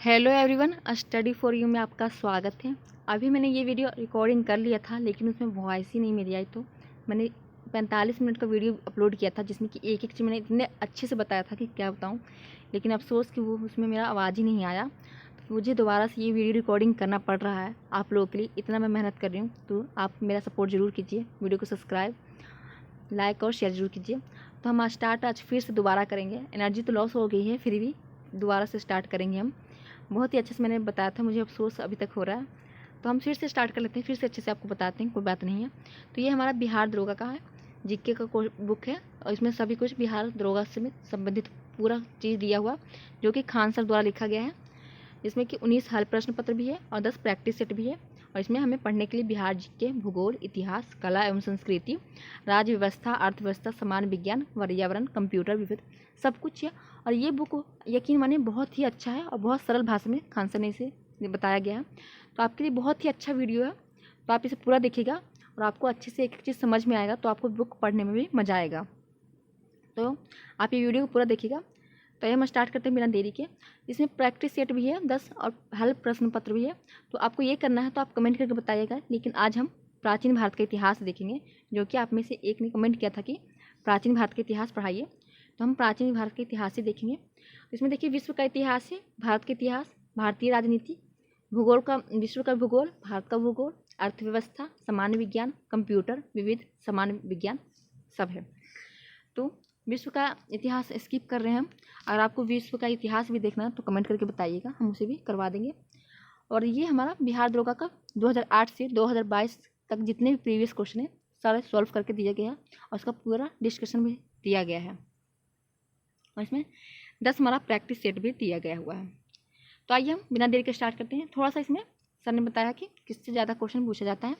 Hello everyone, study for you में आपका स्वागत है। अभी मैंने ये वीडियो रिकॉर्डिंग कर लिया था, लेकिन उसमें वॉइस ही नहीं मेरी आई। तो मैंने 45 मिनट का वीडियो अपलोड किया था, जिसमें कि एक एक चीज़ मैंने इतने अच्छे से बताया था कि क्या बताऊं। लेकिन अफसोस कि वो उसमें मेरा आवाज़ ही नहीं आया। तो मुझे दोबारा से ये वीडियो रिकॉर्डिंग करना पड़ रहा है आप लोगों के लिए। इतना मैं मेहनत कर रही हूँ, तो आप मेरा सपोर्ट ज़रूर कीजिए। वीडियो को सब्सक्राइब, लाइक और शेयर ज़रूर कीजिए। तो हम आज फिर से दोबारा करेंगे। एनर्जी तो लॉस हो गई है, फिर भी दोबारा से स्टार्ट करेंगे हम। बहुत ही अच्छे से मैंने बताया था, मुझे अफसोस अभी तक हो रहा है। तो हम फिर से स्टार्ट कर लेते हैं, फिर से अच्छे से आपको बताते हैं, कोई बात नहीं है। तो ये हमारा बिहार दरोगा का है, जीके का बुक है, और इसमें सभी कुछ बिहार दरोगा से संबंधित पूरा चीज़ दिया हुआ, जो कि खान सर द्वारा लिखा गया है। इसमें कि 19 हल प्रश्न पत्र भी है और 10 प्रैक्टिस सेट भी है। और इसमें हमें पढ़ने के लिए बिहार जीके, भूगोल, इतिहास, कला एवं संस्कृति, राज्य व्यवस्था, अर्थव्यवस्था, समान विज्ञान, पर्यावरण, कंप्यूटर विविध, सब कुछ है। और ये बुक यकीन मानिए बहुत ही अच्छा है और बहुत सरल भाषा में खान सर ने इसे बताया गया है। तो आपके लिए बहुत ही अच्छा वीडियो है, तो आप इसे पूरा देखिएगा और आपको अच्छे से एक एक चीज़ समझ में आएगा, तो आपको बुक पढ़ने में भी मज़ा आएगा। तो आप ये वीडियो को पूरा देखिएगा। तो ये हम स्टार्ट करते हैं बिना देरी के। इसमें प्रैक्टिस सेट भी है 10 और हल प्रश्न पत्र भी है। तो आपको ये करना है तो आप कमेंट करके बताइएगा। लेकिन आज हम प्राचीन भारत का इतिहास देखेंगे, जो कि आप में से एक ने कमेंट किया था कि प्राचीन भारत का इतिहास पढ़ाइए। तो हम प्राचीन भारत का इतिहास ही देखेंगे। इसमें देखिए, विश्व का इतिहास है, भारत का इतिहास, भारतीय राजनीति, भूगोल का, विश्व का भूगोल, भारत का भूगोल, अर्थव्यवस्था, सामान्य विज्ञान, कंप्यूटर विविध, सामान्य विज्ञान, सब है। तो विश्व का इतिहास स्किप कर रहे हैं हम। अगर आपको विश्व का इतिहास भी देखना है तो कमेंट करके बताइएगा, हम उसे भी करवा देंगे। और ये हमारा बिहार दरोगा का 2008 से 2022 तक जितने भी प्रीवियस क्वेश्चन है सारे सॉल्व करके दिया गया है, और उसका पूरा डिस्कशन भी दिया गया है। और इसमें 10 हमारा प्रैक्टिस सेट भी दिया गया हुआ है। तो आइए हम बिना देरी के स्टार्ट करते हैं। थोड़ा सा इसमें सर ने बताया कि किससे ज़्यादा क्वेश्चन पूछा जाता है।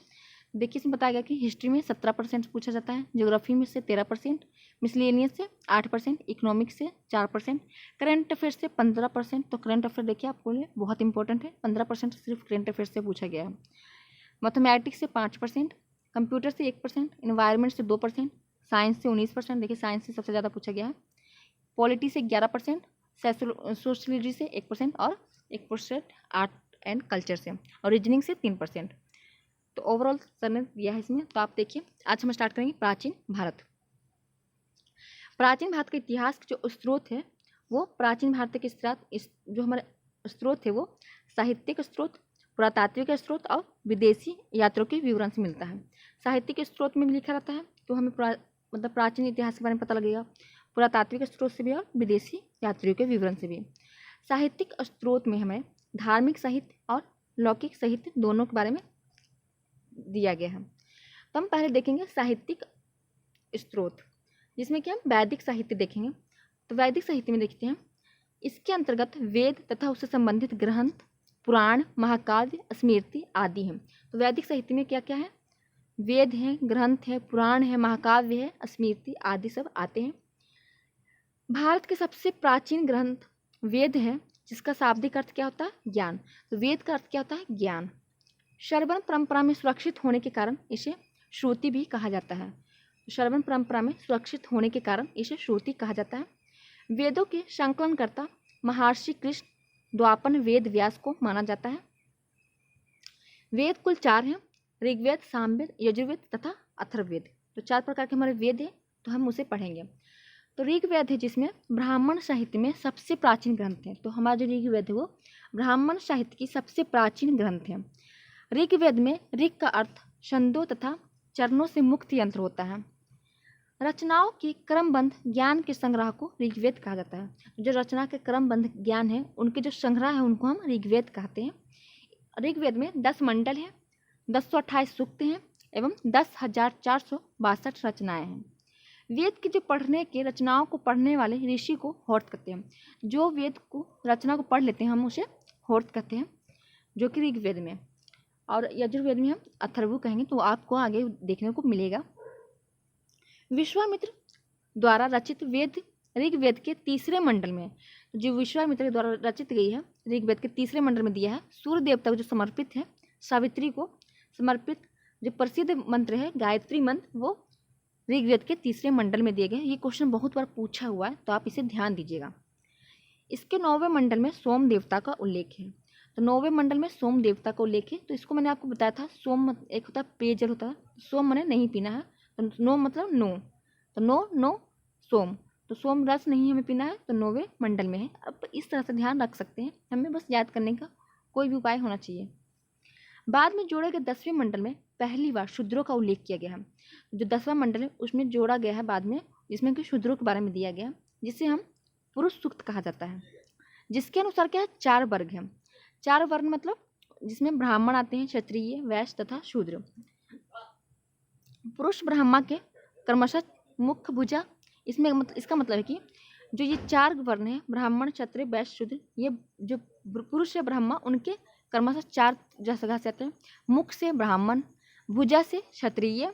देखिए, इसमें बताया गया कि हिस्ट्री में 17% पूछा जाता है, ज्योग्राफी में से 13%, मिसलेनियस से 8%, इकोनॉमिक्स से 4%, करंट अफेयर से 15%। तो करंट अफेयर देखिए आपको लिए बहुत इंपॉर्टेंट है, 15% सिर्फ करंट अफेयर से पूछा गया है। मैथमेटिक्स से 5%, कंप्यूटर से 1%, इन्वायरमेंट से 2%, साइंस से 19%। देखिए, साइंस से सबसे ज़्यादा पूछा गया है। पॉलिटी से 11%, सोशलॉजी से 1% और 1% आर्ट एंड कल्चर से, और रीजनिंग से 3%। तो ओवरऑल सर ने दिया है इसमें। तो आप देखिए, आज हम स्टार्ट करेंगे प्राचीन भारत। प्राचीन भारत का इतिहास जो स्रोत है, वो प्राचीन भारत के जो हमारे स्रोत है, वो साहित्यिक स्रोत, पुरातात्विक स्रोत और विदेशी यात्रियों के विवरण से मिलता है। साहित्यिक स्रोत में भी लिखा रहता है, तो हमें मतलब प्राचीन इतिहास के बारे में पता लगेगा, पुरातात्विक स्रोत से भी और विदेशी यात्रियों के विवरण से भी। साहित्यिक स्रोत में हमें धार्मिक साहित्य और लौकिक साहित्य दोनों के बारे में दिया गया है। तो हम पहले देखेंगे साहित्यिक स्रोत, जिसमें कि हम वैदिक साहित्य देखेंगे। तो वैदिक साहित्य में देखते हैं, इसके अंतर्गत वेद तथा उससे संबंधित ग्रंथ, पुराण, महाकाव्य, स्मृति आदि हैं। तो वैदिक साहित्य में क्या क्या है? वेद हैं, ग्रंथ है, पुराण है, महाकाव्य है, स्मृति आदि सब आते हैं। भारत के सबसे प्राचीन ग्रंथ वेद है, जिसका शाब्दिक अर्थ क्या होता है? ज्ञान। तो वेद का अर्थ क्या होता है? ज्ञान। श्रवण परंपरा में सुरक्षित होने के कारण इसे श्रुति भी कहा जाता है। श्रवण परंपरा में सुरक्षित होने के कारण इसे श्रुति कहा जाता है। वेदों के संकलनकर्ता महर्षि कृष्ण द्वापर वेद व्यास को माना जाता है। वेद कुल 4 हैं, ऋग्वेद, सामवेद, यजुर्वेद तथा अथर्ववेद। तो 4 प्रकार के हमारे वेद हैं, तो हम उसे पढ़ेंगे। तो ऋग्वेद है, जिसमें ब्राह्मण साहित्य में सबसे प्राचीन ग्रंथ है। तो हमारा जो ऋग्वेद है वो ब्राह्मण साहित्य की सबसे प्राचीन ग्रंथ है। ऋग्वेद में ऋग का अर्थ छंदों तथा चरणों से मुक्त यंत्र होता है। रचनाओं के क्रमबद्ध ज्ञान के संग्रह को ऋग्वेद कहा जाता है। जो रचना के क्रमबद्ध ज्ञान है, उनके जो संग्रह है, उनको हम ऋग्वेद कहते हैं। ऋग्वेद में 10 मंडल हैं, 1028 सूक्त हैं एवं 10,462 रचनाएं हैं। वेद की जो पढ़ने के रचनाओं को पढ़ने वाले ऋषि को होर्त कहते हैं। जो वेद को रचना को पढ़ लेते हैं, हम उसे होर्त कहते हैं, जो कि ऋग्वेद में। और यजुर्वेद में हम अथर्व कहेंगे, तो आपको आगे देखने को मिलेगा। विश्वामित्र द्वारा रचित वेद ऋग्वेद के तीसरे मंडल में, जो विश्वामित्र द्वारा रचित गई है, ऋग्वेद के तीसरे मंडल में दिया है। सूर्य देवता को जो समर्पित है, सावित्री को समर्पित जो प्रसिद्ध मंत्र है गायत्री मंत्र, वो ऋग्वेद के तीसरे मंडल में दिए गए। ये क्वेश्चन बहुत बार पूछा हुआ है, तो आप इसे ध्यान दीजिएगा। इसके 9वें मंडल में सोम देवता का उल्लेख है। तो 9वें मंडल में सोम देवता का उल्लेख है। तो इसको मैंने आपको बताया था, सोम एक होता है पेयजल होता है, सोम मैंने नहीं पीना है, तो नो मतलब नो, तो नो सोम, तो सोम रस नहीं हमें पीना है, तो 9वें मंडल में है। अब इस तरह से ध्यान रख सकते हैं, हमें बस याद करने का कोई भी उपाय होना चाहिए। बाद में जोड़े गए 10वें मंडल में पहली बार शूद्रों का उल्लेख किया गया है। जो 10वां मंडल है उसमें जोड़ा गया है बाद में, जिसमें कि शूद्रों के बारे में दिया गया, जिसे हम पुरुष सूक्त कहा जाता है, जिसके अनुसार क्या है 4 वर्ग हैं। 4 वर्ण मतलब जिसमें ब्राह्मण आते हैं, क्षत्रिय, वैश्य तथा शूद्र। पुरुष ब्राह्मण के क्रमशः मुख्य भुजा, इसमें इसका मतलब है कि जो ये 4 वर्ण हैं, ब्राह्मण, क्षत्रिय, वैश्य, शूद्र, ये जो पुरुष है ब्राह्मण, उनके क्रमशः 4 जैसे आते हैं। मुख से ब्राह्मण, भुजा से क्षत्रिय,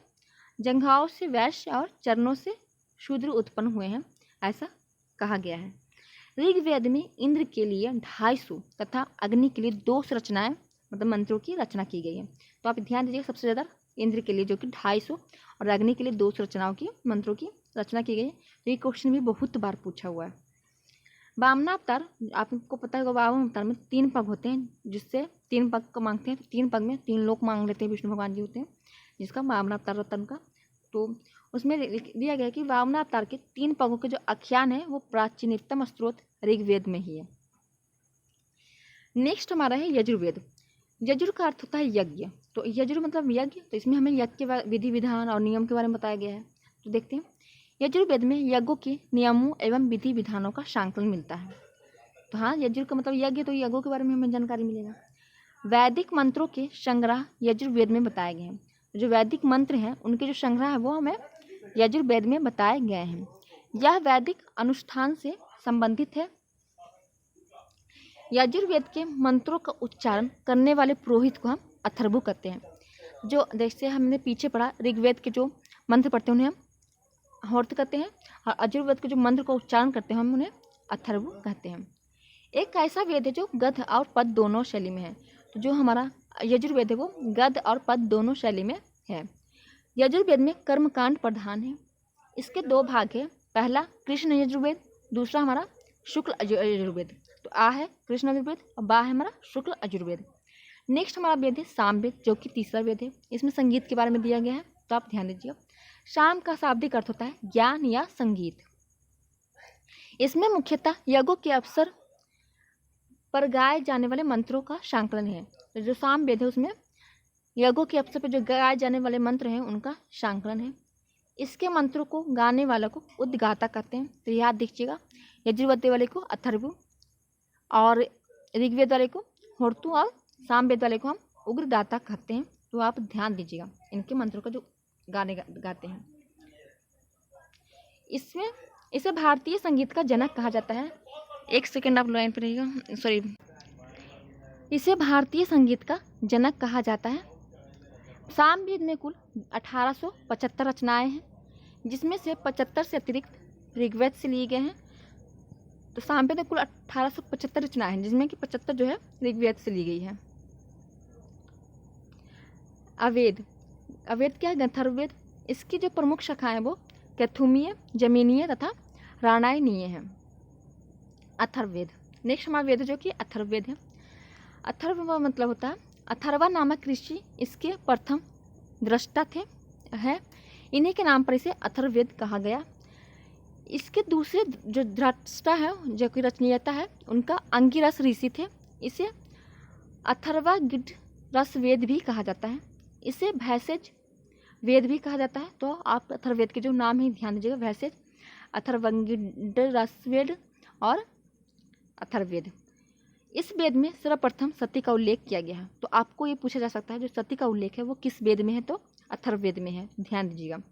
जंघाओं से वैश्य और चरणों से शूद्र उत्पन्न हुए हैं, ऐसा कहा गया है। ऋग्वेद में इंद्र के लिए 250 तथा अग्नि के लिए 200 रचनाएं मतलब मंत्रों की रचना की गई है। तो आप ध्यान दीजिए, सबसे ज़्यादा इंद्र के लिए जो कि 250 और अग्नि के लिए 200 रचनाओं की मंत्रों की रचना की गई है। तो ये क्वेश्चन भी बहुत बार पूछा हुआ है। वामनावतार, आपको पता होगा वामनावतार में 3 पग होते हैं, जिससे 3 पग को मांगते हैं, तो 3 पग में 3 लोग मांग लेते हैं, विष्णु भगवान जी होते हैं, जिसका वामनावतार होता है उनका। तो उसमें दिया गया कि वामनावतार के 3 पगों के जो आख्यान है वो प्राचीनतम स्रोत ऋग्वेद में ही है। नेक्स्ट हमारा है यजुर्वेद। यजुर का अर्थ होता है यज्ञ। तो यजुर मतलब यज्ञ, तो इसमें हमें यज्ञ के विधि विधान और नियम के बारे में बताया गया है। तो देखते हैं, यजुर्वेद में यज्ञों के नियमों एवं विधि विधानों का सांकलन मिलता है। तो हाँ, यजुर का मतलब यज्ञ, तो यज्ञों के बारे में हमें जानकारी मिलेगा। वैदिक मंत्रों के संग्रह यजुर्वेद में बताए गए हैं। जो वैदिक मंत्र हैं उनके जो संग्रह है वो हमें यजुर्वेद में बताए गए हैं। यह वैदिक अनुष्ठान से संबंधित है। यजुर्वेद के मंत्रों का उच्चारण करने वाले पुरोहित को हम अथर्वु कहते हैं। जो जैसे हमने पीछे पढ़ा, ऋग्वेद के जो मंत्र पढ़ते हैं उन्हें हम होर्त कहते हैं, और यजुर्वेद के जो मंत्र का उच्चारण करते हैं हम उन्हें अथर्वु कहते हैं। एक ऐसा वेद है जो गद्य और पद दोनों शैली में है। तो जो हमारा यजुर्वेद है वो गद्य और पद दोनों शैली में है। यजुर्वेद में कर्मकांड प्रधान है। इसके 2 भाग है, पहला कृष्ण यजुर्वेद, दूसरा हमारा शुक्ल यजुर्वेद। तो आ है कृष्ण यजुर्वेद और बा है हमारा शुक्ल यजुर्वेद। नेक्स्ट हमारा वेद है सामवेद, जो कि तीसरा वेद है। इसमें संगीत के बारे में दिया गया है, तो आप ध्यान दीजिएगा। शाम का शाब्दिक अर्थ होता है ज्ञान या संगीत। इसमें मुख्यतः यज्ञों के अवसर पर गाए जाने वाले मंत्रों का सांकलन है। तो जो साम वेद है उसमें यज्ञों के अवसर पर जो गाए जाने वाले मंत्र हैं उनका सांकलन है। इसके मंत्रों को गाने वालों को उद्गाता कहते हैं। तो याद दीजिएगा, यजुर्वेद वाले को अथर्वु और ऋग्वेद वाले को होर्तु और सामवेद वाले को हम उग्रगाता कहते हैं। तो आप ध्यान दीजिएगा इनके मंत्रों का जो गाने गाते हैं। इसमें इसे भारतीय संगीत का जनक कहा जाता है। एक सेकेंड आप लाइन पर रहिएगा, सॉरी। इसे भारतीय संगीत का जनक कहा जाता है। सामवेद में कुल 1875 रचनाएं हैं, जिसमें से 75 से अतिरिक्त ऋग्वेद से लिए गए हैं। तो सामवेद में कुल 1875 रचनाएं हैं, जिसमें कि 75 जो है ऋग्वेद से ली गई है। अवेद, अवेद क्या है? अथर्ववेद। इसकी जो प्रमुख शाखाएं हैं वो कैथुमीय, जमीनीय तथा राणायनीय है। अथर्ववेद। नेक्स्ट हमारा वेद जो कि अथर्ववेद है। अथर्व मतलब होता है, अथर्वा नामक ऋषि इसके प्रथम दृष्टा थे है। इन्हीं के नाम पर इसे अथर्ववेद कहा गया। इसके दूसरे जो दृष्टा है, जो कि रचनीयता है, उनका अंगिरस ऋषि थे। इसे अथर्वा गिड रस वेद भी कहा जाता है। इसे भैषज वेद भी कहा जाता है। तो आप अथर्ववेद के जो नाम है ध्यान दीजिएगा, भैषज, अथर्वंगिड रस वेद और अथर्ववेद। इस वेद में सर्वप्रथम सती का उल्लेख किया गया है। तो आपको ये पूछा जा सकता है जो सती का उल्लेख है वो किस वेद में है? तो अथर्ववेद में है। ध्यान दीजिएगा।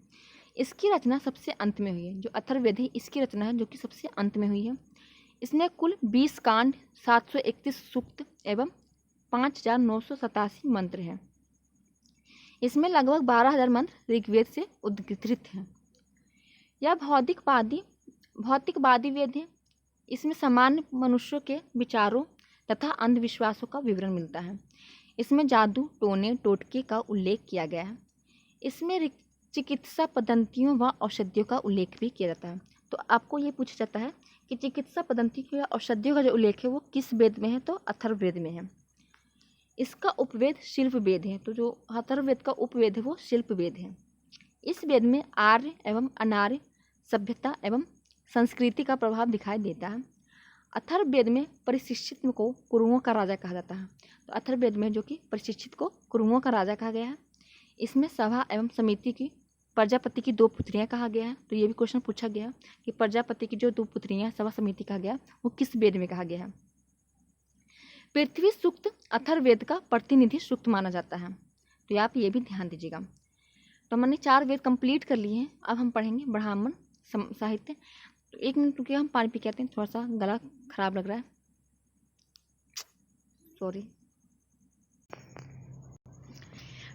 इसकी रचना सबसे अंत में हुई है। जो अथर्ववेद है इसकी रचना है जो कि सबसे अंत में हुई है। इसमें कुल 20 कांड, 731 सूक्त एवं 5987 मंत्र हैं। इसमें लगभग 12,000 मंत्र ऋग्वेद से उद्धृत हैं। यह भौतिकवादी वेद है। इसमें सामान्य मनुष्यों के विचारों तथा अंधविश्वासों का विवरण मिलता है। इसमें जादू, टोने, टोटके का उल्लेख किया गया है। इसमें चिकित्सा पद्धतियों व औषधियों का उल्लेख भी किया जाता है। तो आपको ये पूछा जाता है कि चिकित्सा पद्धति या औषधियों का जो उल्लेख है वो किस वेद में है, तो अथर्ववेद में है। इसका उपवेद शिल्प वेद है, तो जो अथर्ववेद का उपवेद है वो शिल्प वेद है। इस वेद में आर्य एवं अनार्य सभ्यता एवं संस्कृति का प्रभाव दिखाई देता है। अथर्ववेद में परिशिष्टित को कुरुओं का राजा कहा जाता है। तो अथर्ववेद में जो कि परिशिष्टित को कुरुओं का राजा कहा गया है। इसमें सभा एवं समिति की प्रजापति की 2 पुत्रियां कहा गया है। तो ये भी क्वेश्चन पूछा गया है कि प्रजापति की जो 2 पुत्रियां सभा समिति कहा गया वो किस वेद में कहा गया है। पृथ्वी सूक्त अथर्ववेद का प्रतिनिधि सूक्त माना जाता है। तो आप ये भी ध्यान दीजिएगा। तो हमने 4 वेद कंप्लीट कर लिए हैं। अब हम पढ़ेंगे ब्राह्मण साहित्य। तो 1 मिनट रुकिए, हम पानी पी के आते हैं, थोड़ा सा गला खराब लग रहा है, सॉरी।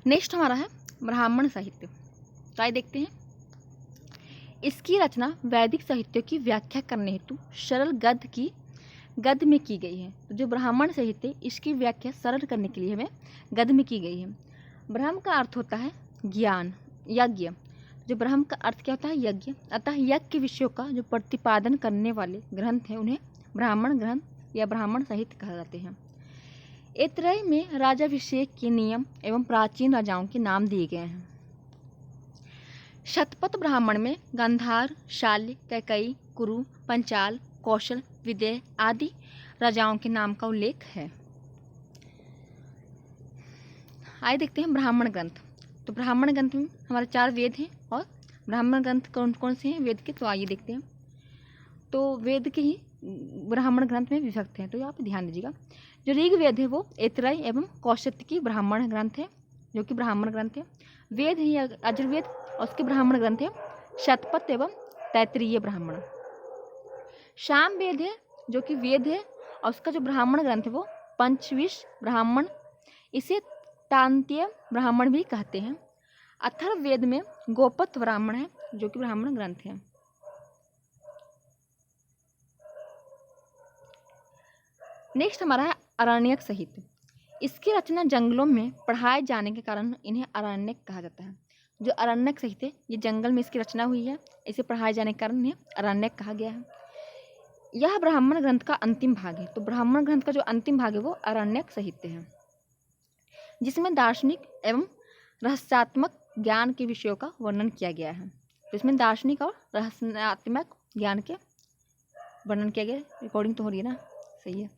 नेक्स्ट हमारा है ब्राह्मण साहित्य। तो आइए देखते हैं। इसकी रचना वैदिक साहित्य की व्याख्या करने हेतु सरल गद्य में की गई है। तो जो ब्राह्मण साहित्य इसकी व्याख्या सरल करने के लिए हमें गद्य में की गई है। ब्रह्म का अर्थ होता है ज्ञान, यज्ञ। जो ब्रह्म का अर्थ क्या होता है, यज्ञ। अतः यज्ञ के विषयों का जो प्रतिपादन करने वाले ग्रंथ हैं उन्हें ब्राह्मण ग्रंथ या ब्राह्मण साहित्य कहा जाते हैं। ऐतरेय में राजाभिषेक के नियम एवं प्राचीन राजाओं के नाम दिए गए हैं। शतपथ ब्राह्मण में गांधार, शाल्य, कैकेयी, कुरु, पंचाल, कौशल, विदेह आदि राजाओं के नाम का उल्लेख है। आइए देखते हैं ब्राह्मण ग्रंथ। तो ब्राह्मण ग्रंथ में हमारे 4 वेद हैं और ब्राह्मण ग्रंथ कौन कौन से हैं वेद के, तो आइए देखते हैं। तो वेद के ही ब्राह्मण ग्रंथ में विभक्त हैं, तो आप ध्यान दीजिएगा। जो ऋग्वेद है वो ऐतरेय एवं कौशिक की ब्राह्मण ग्रंथ है, जो कि ब्राह्मण ग्रंथ है। वेद है यजुर्वेद और उसके ब्राह्मण ग्रंथ है शतपथ एवं तैत्तिरीय ब्राह्मण। साम वेद है जो कि वेद है और उसका जो ब्राह्मण ग्रंथ है वो पंचविश ब्राह्मण, इसे तांतीय ब्राह्मण भी कहते हैं। अथर्ववेद में गोपथ ब्राह्मण है जो कि ब्राह्मण ग्रंथ है। नेक्स्ट हमारा है अरण्यक साहित्य। इसकी रचना जंगलों में पढ़ाए जाने के कारण इन्हें अरण्यक कहा जाता है। जो अरण्यक साहित्य ये जंगल में इसकी रचना हुई है, इसे पढ़ाए जाने के कारण इन्हें अरण्यक कहा गया है। यह ब्राह्मण ग्रंथ का अंतिम भाग है। तो ब्राह्मण ग्रंथ का जो अंतिम भाग है वो अरण्यक साहित्य है, जिसमें दार्शनिक एवं रहस्यात्मक ज्ञान के विषयों का वर्णन किया गया है। तो इसमें दार्शनिक और रहस्यात्मक ज्ञान के वर्णन किया गया। रिकॉर्डिंग तो हो रही है ना, सही है।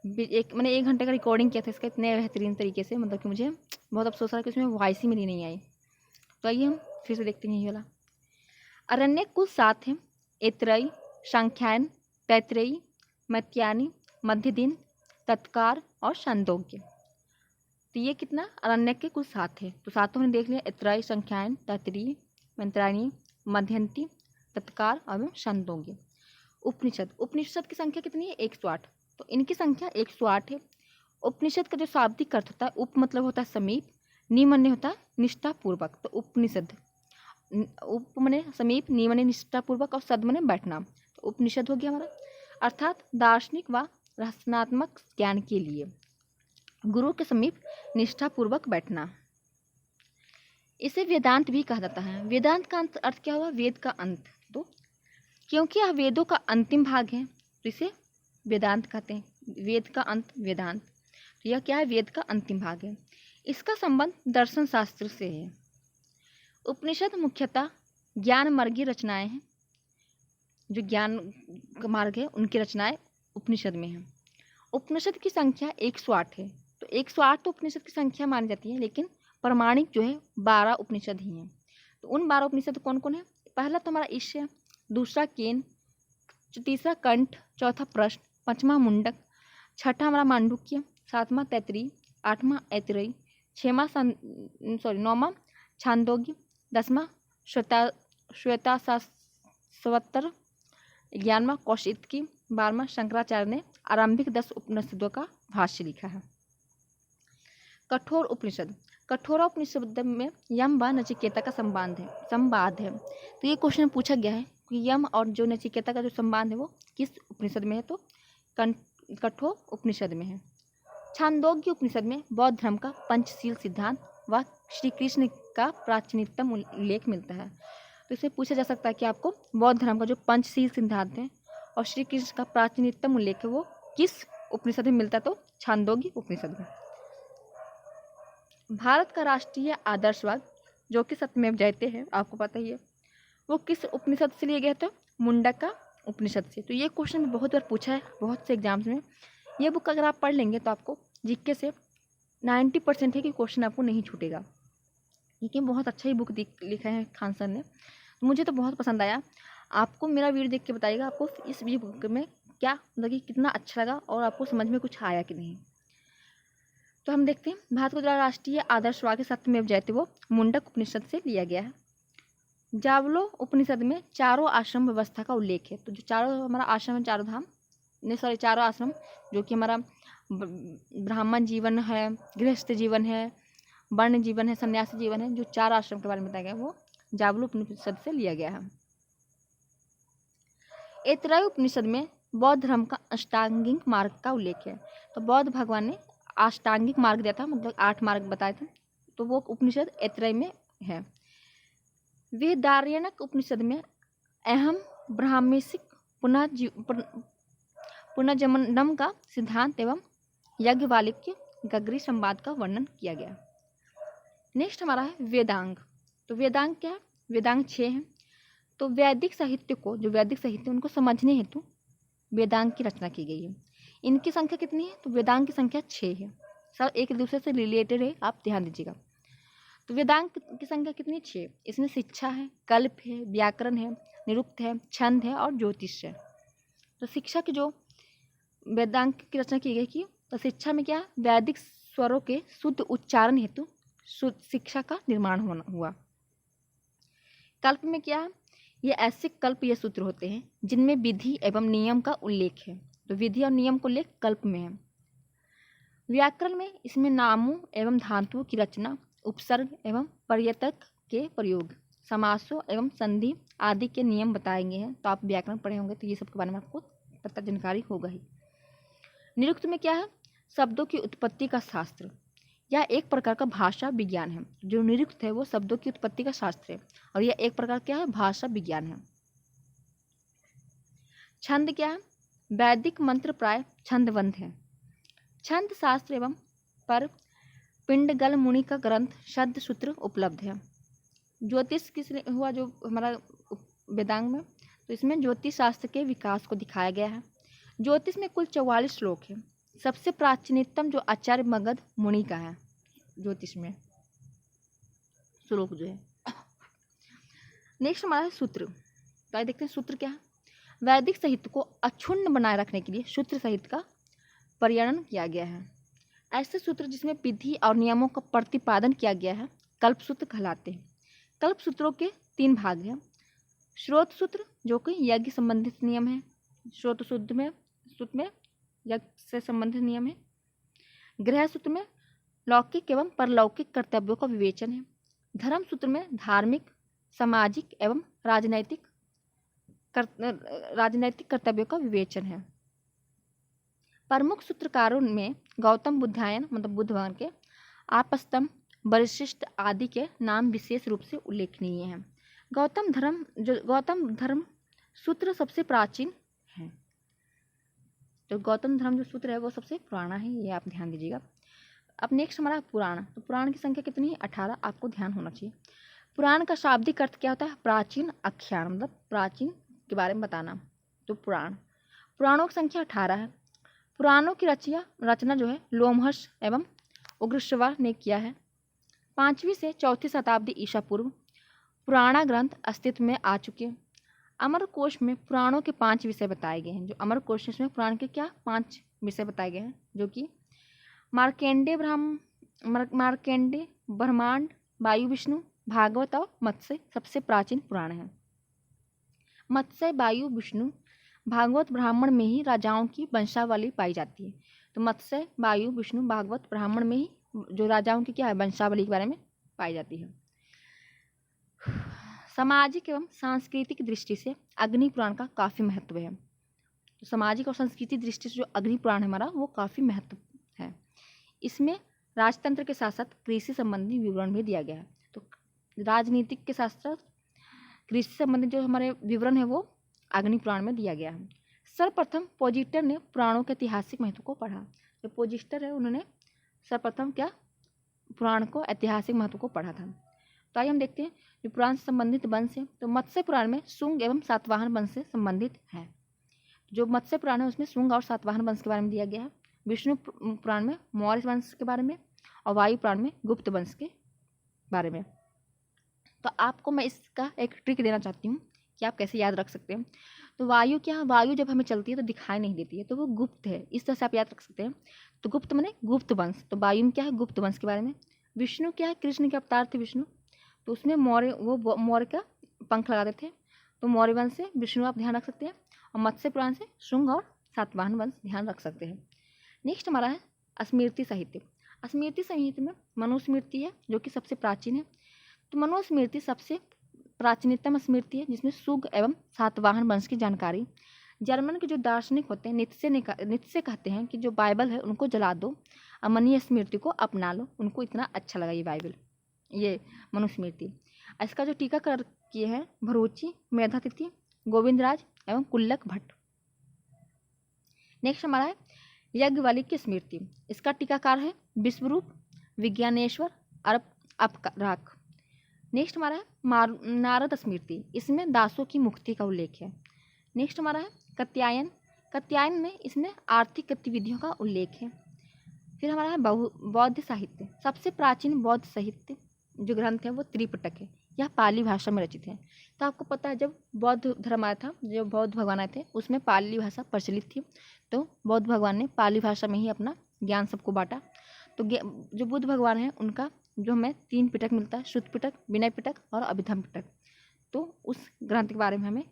मैंने 1 घंटे का रिकॉर्डिंग किया था इसका इतने बेहतरीन तरीके से, मतलब कि मुझे बहुत अफसोस रहा कि उसमें वॉइस ही मेरी नहीं आई। तो आइए हम फिर से देखते हैं ये वाला। अरण्यक कुल 7 हैं। ऐतरेय, सांख्यायन, तैत्तिरीय, मत्यानि, मध्यदिन, तत्कार और छांदोग्य। तो ये कितना अरण्यक के कुल 7 है। तो 7 हमने देख लिया, ऐतरेय, सांख्यायन, तैत्तिरीय, मन्त्रायणी, मध्यंती, तत्कार और छांदोग्य। उपनिषद की संख्या कितनी है, 108। तो इनकी संख्या 108 है। उपनिषद का जो शाब्दिक अर्थ होता है, उप मतलब होता है समीप, नि माने होता है निष्ठापूर्वक। तो उपनिषद, उप माने समीप, नि माने निष्ठापूर्वक और सद माने बैठना। तो उपनिषद हो गया हमारा, अर्थात दार्शनिक व रहस्यात्मक ज्ञान के लिए गुरु के समीप निष्ठापूर्वक बैठना। इसे वेदांत भी कहा जाता है। वेदांत का अर्थ क्या हुआ, वेद का अंत। तो क्योंकि यह वेदों का अंतिम भाग है तो इसे वेदांत कहते हैं। वेद का अंत वेदांत, तो यह क्या है, वेद का अंतिम भाग है। इसका संबंध दर्शन शास्त्र से है। उपनिषद मुख्यतः ज्ञान मार्गी रचनाएं हैं। जो ज्ञान का मार्ग है उनकी रचनाएं उपनिषद में हैं। उपनिषद की संख्या 108 है। तो 108 तो उपनिषद की संख्या मानी जाती है, लेकिन प्रमाणिक जो है 12 उपनिषद ही हैं। तो उन 12 उपनिषद कौन कौन है, पहला तो हमारा ईश्य, दूसरा केन, तीसरा कंठ, चौथा प्रश्न, पांचवा मुंडक, छठा हमारा मांडुक्य, सातवां तैत्तिरीय, आठवां ऐतरेय, नौवां छांदोग्य, 10वां श्वेताश्वतर, 11वां कौशिकी, 12वां शंकराचार्य ने आरंभिक 10 उपनिषदों का भाष्य लिखा है। कठोर उपनिषद। कठोर उपनिषद में यम व नचिकेता का संवाद है। तो ये क्वेश्चन पूछा गया है कि यम और जो नचिकेता का जो संवाद है वो किस उपनिषद में है, तो कठोर उपनिषद में है। छांदोग्य उपनिषद में बौद्ध धर्म का पंचशील सिद्धांत व श्री कृष्ण का प्राचीनतम उल्लेख मिलता है। तो इसे पूछा जा सकता है कि आपको बौद्ध धर्म का जो पंचशील सिद्धांत है और श्री कृष्ण का प्राचीनतम उल्लेख है वो किस उपनिषद में मिलता है? तो छांदोग्य उपनिषद में। भारत का राष्ट्रीय आदर्शवाद जो कि सत्यमेव जयते है, आपको पता ही है, वो किस उपनिषद से लिए गए थे? मुंडका उपनिषद से। तो ये क्वेश्चन बहुत बार पूछा है बहुत से एग्जाम्स में। ये बुक अगर आप पढ़ लेंगे तो आपको जीके से 90% है कि क्वेश्चन आपको नहीं छूटेगा, क्योंकि बहुत अच्छा ही बुक लिखा है खान सर ने। तो मुझे तो बहुत पसंद आया। आपको मेरा वीडियो देख के बताइएगा आपको इस बुक में क्या मतलब कि कितना अच्छा लगा और आपको समझ में कुछ आया कि नहीं। तो हम देखते हैं भारत का जो राष्ट्रीय आदर्शवाद के सत्यमेव जयते वो मुंडक उपनिषद से लिया गया है। जावलो उपनिषद में चारों आश्रम व्यवस्था का उल्लेख है। तो जो चारों हमारा आश्रम है, चारों धाम नहीं सॉरी चारों आश्रम, जो कि हमारा ब्राह्मण जीवन है, गृहस्थ जीवन है, वर्ण जीवन है, सन्यासी जीवन है, जो चार आश्रम के बारे में बताया गया वो जावलो उपनिषद से लिया गया है। ऐतरेय उपनिषद में बौद्ध धर्म का अष्टांगिक मार्ग का उल्लेख है। तो बौद्ध भगवान ने अष्टांगिक मार्ग दिया था, मतलब 8 मार्ग बताए थे, तो वो उपनिषद ऐतरेय में है। वेदारण्यक उपनिषद में अहम ब्राह्मीसिक पुनर्जन्म का सिद्धांत एवं याज्ञवल्क्य गग्री संवाद का वर्णन किया गया। नेक्स्ट हमारा है वेदांग। तो वेदांग क्या है? वेदांग 6 हैं। तो वैदिक साहित्य को, जो वैदिक साहित्य उनको समझने हेतु वेदांग की रचना की गई है। इनकी संख्या कितनी है? तो वेदांग की संख्या 6 है। सब एक दूसरे से रिलेटेड है, आप ध्यान दीजिएगा। तो वेदांग की संख्या कितनी? 6। इसमें शिक्षा है, कल्प है, व्याकरण है, निरुक्त है, छंद है और ज्योतिष है। तो शिक्षा की जो वेदांग की रचना की गई की, तो शिक्षा में क्या? वैदिक स्वरों के शुद्ध उच्चारण हेतु शिक्षा का निर्माण हुआ। कल्प में क्या? ये ऐसे कल्प या सूत्र होते हैं जिनमें विधि एवं नियम का उल्लेख है। तो विधि और नियम का उल्लेख कल्प में है। व्याकरण में इसमें नामों एवं धातुओं की रचना, उपसर्ग एवं पर्यटक के प्रयोग, समासों एवं संधि आदि के नियम बताए गए हैं। तो आप व्याकरण पढ़े होंगे तो ये सब के बारे में आपको पता जानकारी होगा ही। निरुक्त में क्या है? शब्दों की उत्पत्ति का शास्त्र, यह एक प्रकार का भाषा विज्ञान है। जो निरुक्त है वो शब्दों की उत्पत्ति का शास्त्र है और यह एक प्रकार क्या है? भाषा विज्ञान है। छंद क्या है? वैदिक मंत्र प्राय छंदबद्ध है। छंद शास्त्र एवं पर पिंडगल मुनि का ग्रंथ शब्द सूत्र उपलब्ध है। ज्योतिष किस हुआ जो हमारा वेदांग में? तो इसमें ज्योतिष शास्त्र के विकास को दिखाया गया है। ज्योतिष में कुल 44 श्लोक है। सबसे प्राचीनतम जो आचार्य मगध मुनि का है ज्योतिष में श्लोक जो है। नेक्स्ट हमारा है सूत्र। तो आइए देखते हैं सूत्र क्या है। वैदिक साहित्य को अक्षुण्ण बनाए रखने के लिए सूत्र साहित्य का परिवर्णन किया गया है। ऐसे सूत्र जिसमें विधि और नियमों का प्रतिपादन किया गया है कल्प सूत्र कहलाते हैं। कल्प सूत्रों के 3 भाग हैं। स्रोत सूत्र जो कि यज्ञ संबंधित नियम है। स्रोत सूत्र में यज्ञ से संबंधित नियम है। गृह सूत्र में लौकिक एवं परलौकिक कर्तव्यों का विवेचन है। धर्म सूत्र में धार्मिक, सामाजिक एवं राजनैतिक कर्तव्यों का विवेचन है। प्रमुख सूत्रकारों में गौतम बुद्धायन मतलब बुद्ध भगवान के, आपस्तम्भ, वशिष्ठ आदि के नाम विशेष रूप से उल्लेखनीय हैं। गौतम धर्म सूत्र सबसे प्राचीन है। तो गौतम धर्म जो सूत्र है वो सबसे पुराना है, ये आप ध्यान दीजिएगा। अब नेक्स्ट हमारा पुराण। तो पुराण की संख्या कितनी है? 18। आपको ध्यान होना चाहिए। पुराण का शाब्दिक अर्थ क्या होता है? प्राचीन आख्यान, मतलब प्राचीन के बारे में बताना। तो पुराणों की संख्या 18 है। पुराणों की रचना जो है लोमहर्ष एवं उग्रश्रवा ने किया है। 5वीं से 4वीं शताब्दी ईसा पूर्व पुराणा ग्रंथ अस्तित्व में आ चुके हैं। अमर कोश में पुराणों के 5 विषय बताए गए हैं। जो अमर कोश में पुराण के क्या 5 विषय बताए गए हैं, जो कि मार्केंडे, ब्रह्मांड, वायु, विष्णु, भागवत और मत्स्य सबसे प्राचीन पुराण है। मत्स्य, वायु, विष्णु, भागवत, ब्राह्मण में ही राजाओं की वंशावली पाई जाती है। तो मत्स्य, वायु, विष्णु, भागवत, ब्राह्मण में ही जो राजाओं की क्या है वंशावली के बारे में पाई जाती है। सामाजिक एवं सांस्कृतिक दृष्टि से अग्नि पुराण का काफ़ी महत्व है। तो सामाजिक और सांस्कृतिक दृष्टि से जो अग्नि पुराण हमारा वो काफ़ी महत्व है। इसमें राजतंत्र के साथ साथ कृषि संबंधी विवरण भी दिया गया है। तो राजनीतिक के साथ साथ कृषि संबंधी जो हमारे विवरण है वो अग्नि पुराण में दिया गया है। सर्वप्रथम पोजिटर ने पुराणों के ऐतिहासिक महत्व को पढ़ा। जो पोजिटर है उन्होंने सर्वप्रथम क्या पुराण को ऐतिहासिक महत्व को पढ़ा था। तो आइए हम देखते हैं जो पुराण से संबंधित वंश है। तो मत्स्य पुराण में शुंग एवं सातवाहन वंश से संबंधित है। जो मत्स्य पुराण है उसमें शुंग और सातवाहन वंश के बारे में दिया गया है। विष्णु पुराण में मौर्य वंश के बारे में और वायु पुराण में गुप्त वंश के बारे में। तो आपको मैं इसका एक ट्रिक देना चाहती हूँ कि आप कैसे याद रख सकते हैं। तो वायु क्या है, वायु जब हमें चलती है तो दिखाई नहीं देती है, तो वो गुप्त है, इस तरह से आप याद रख सकते हैं। तो गुप्त माने गुप्त वंश, तो वायु में क्या है गुप्त वंश के बारे में। विष्णु क्या है, कृष्ण के अवतार थे विष्णु, तो उसमें मौर्य वो मौर्य का पंख लगाते थे, तो मौर्य वंश से विष्णु आप ध्यान रख सकते हैं। और मत्स्य पुराण से शुंग और सातवाहन वंश ध्यान रख सकते हैं। नेक्स्ट हमारा है स्मृति साहित्य। स्मृति साहित्य में मनुस्मृति है जो कि सबसे प्राचीन है। तो मनुस्मृति सबसे प्राचीनतम स्मृति है जिसमें शुंग एवं सातवाहन वंश की जानकारी। जर्मन के जो दार्शनिक होते हैं नीत्शे कहते हैं कि जो बाइबल है उनको जला दो, अमनीय स्मृति को अपना लो। उनको इतना अच्छा लगा ये बाइबल, ये मनुस्मृति। इसका जो टीकाकार किए हैं भरूची, मेधातिथि, गोविंदराज एवं कुल्लक भट्ट। नेक्स्ट हमारा है याज्ञवल्क्य की स्मृति। इसका टीकाकार है विश्वरूप, विज्ञानेश्वर, अपराक। नेक्स्ट हमारा है नारद स्मृति। इसमें दासों की मुक्ति का उल्लेख है। नेक्स्ट हमारा है कात्यायन। कात्यायन में इसमें आर्थिक गतिविधियों का उल्लेख है। फिर हमारा है बौद्ध साहित्य। सबसे प्राचीन बौद्ध साहित्य जो ग्रंथ है वो त्रिपिटक है। यह पाली भाषा में रचित है। तो आपको पता है जब बौद्ध धर्म आया था, जो बौद्ध भगवान आए थे, उसमें पाली भाषा प्रचलित थी। तो बौद्ध भगवान ने पाली भाषा में ही अपना ज्ञान सबको बांटा। तो जो बुद्ध भगवान है उनका जो हमें 3 पिटक मिलता है, श्रुत पिटक, विनय पिटक और अभिधम पिटक। तो उस ग्रंथ के बारे में हमें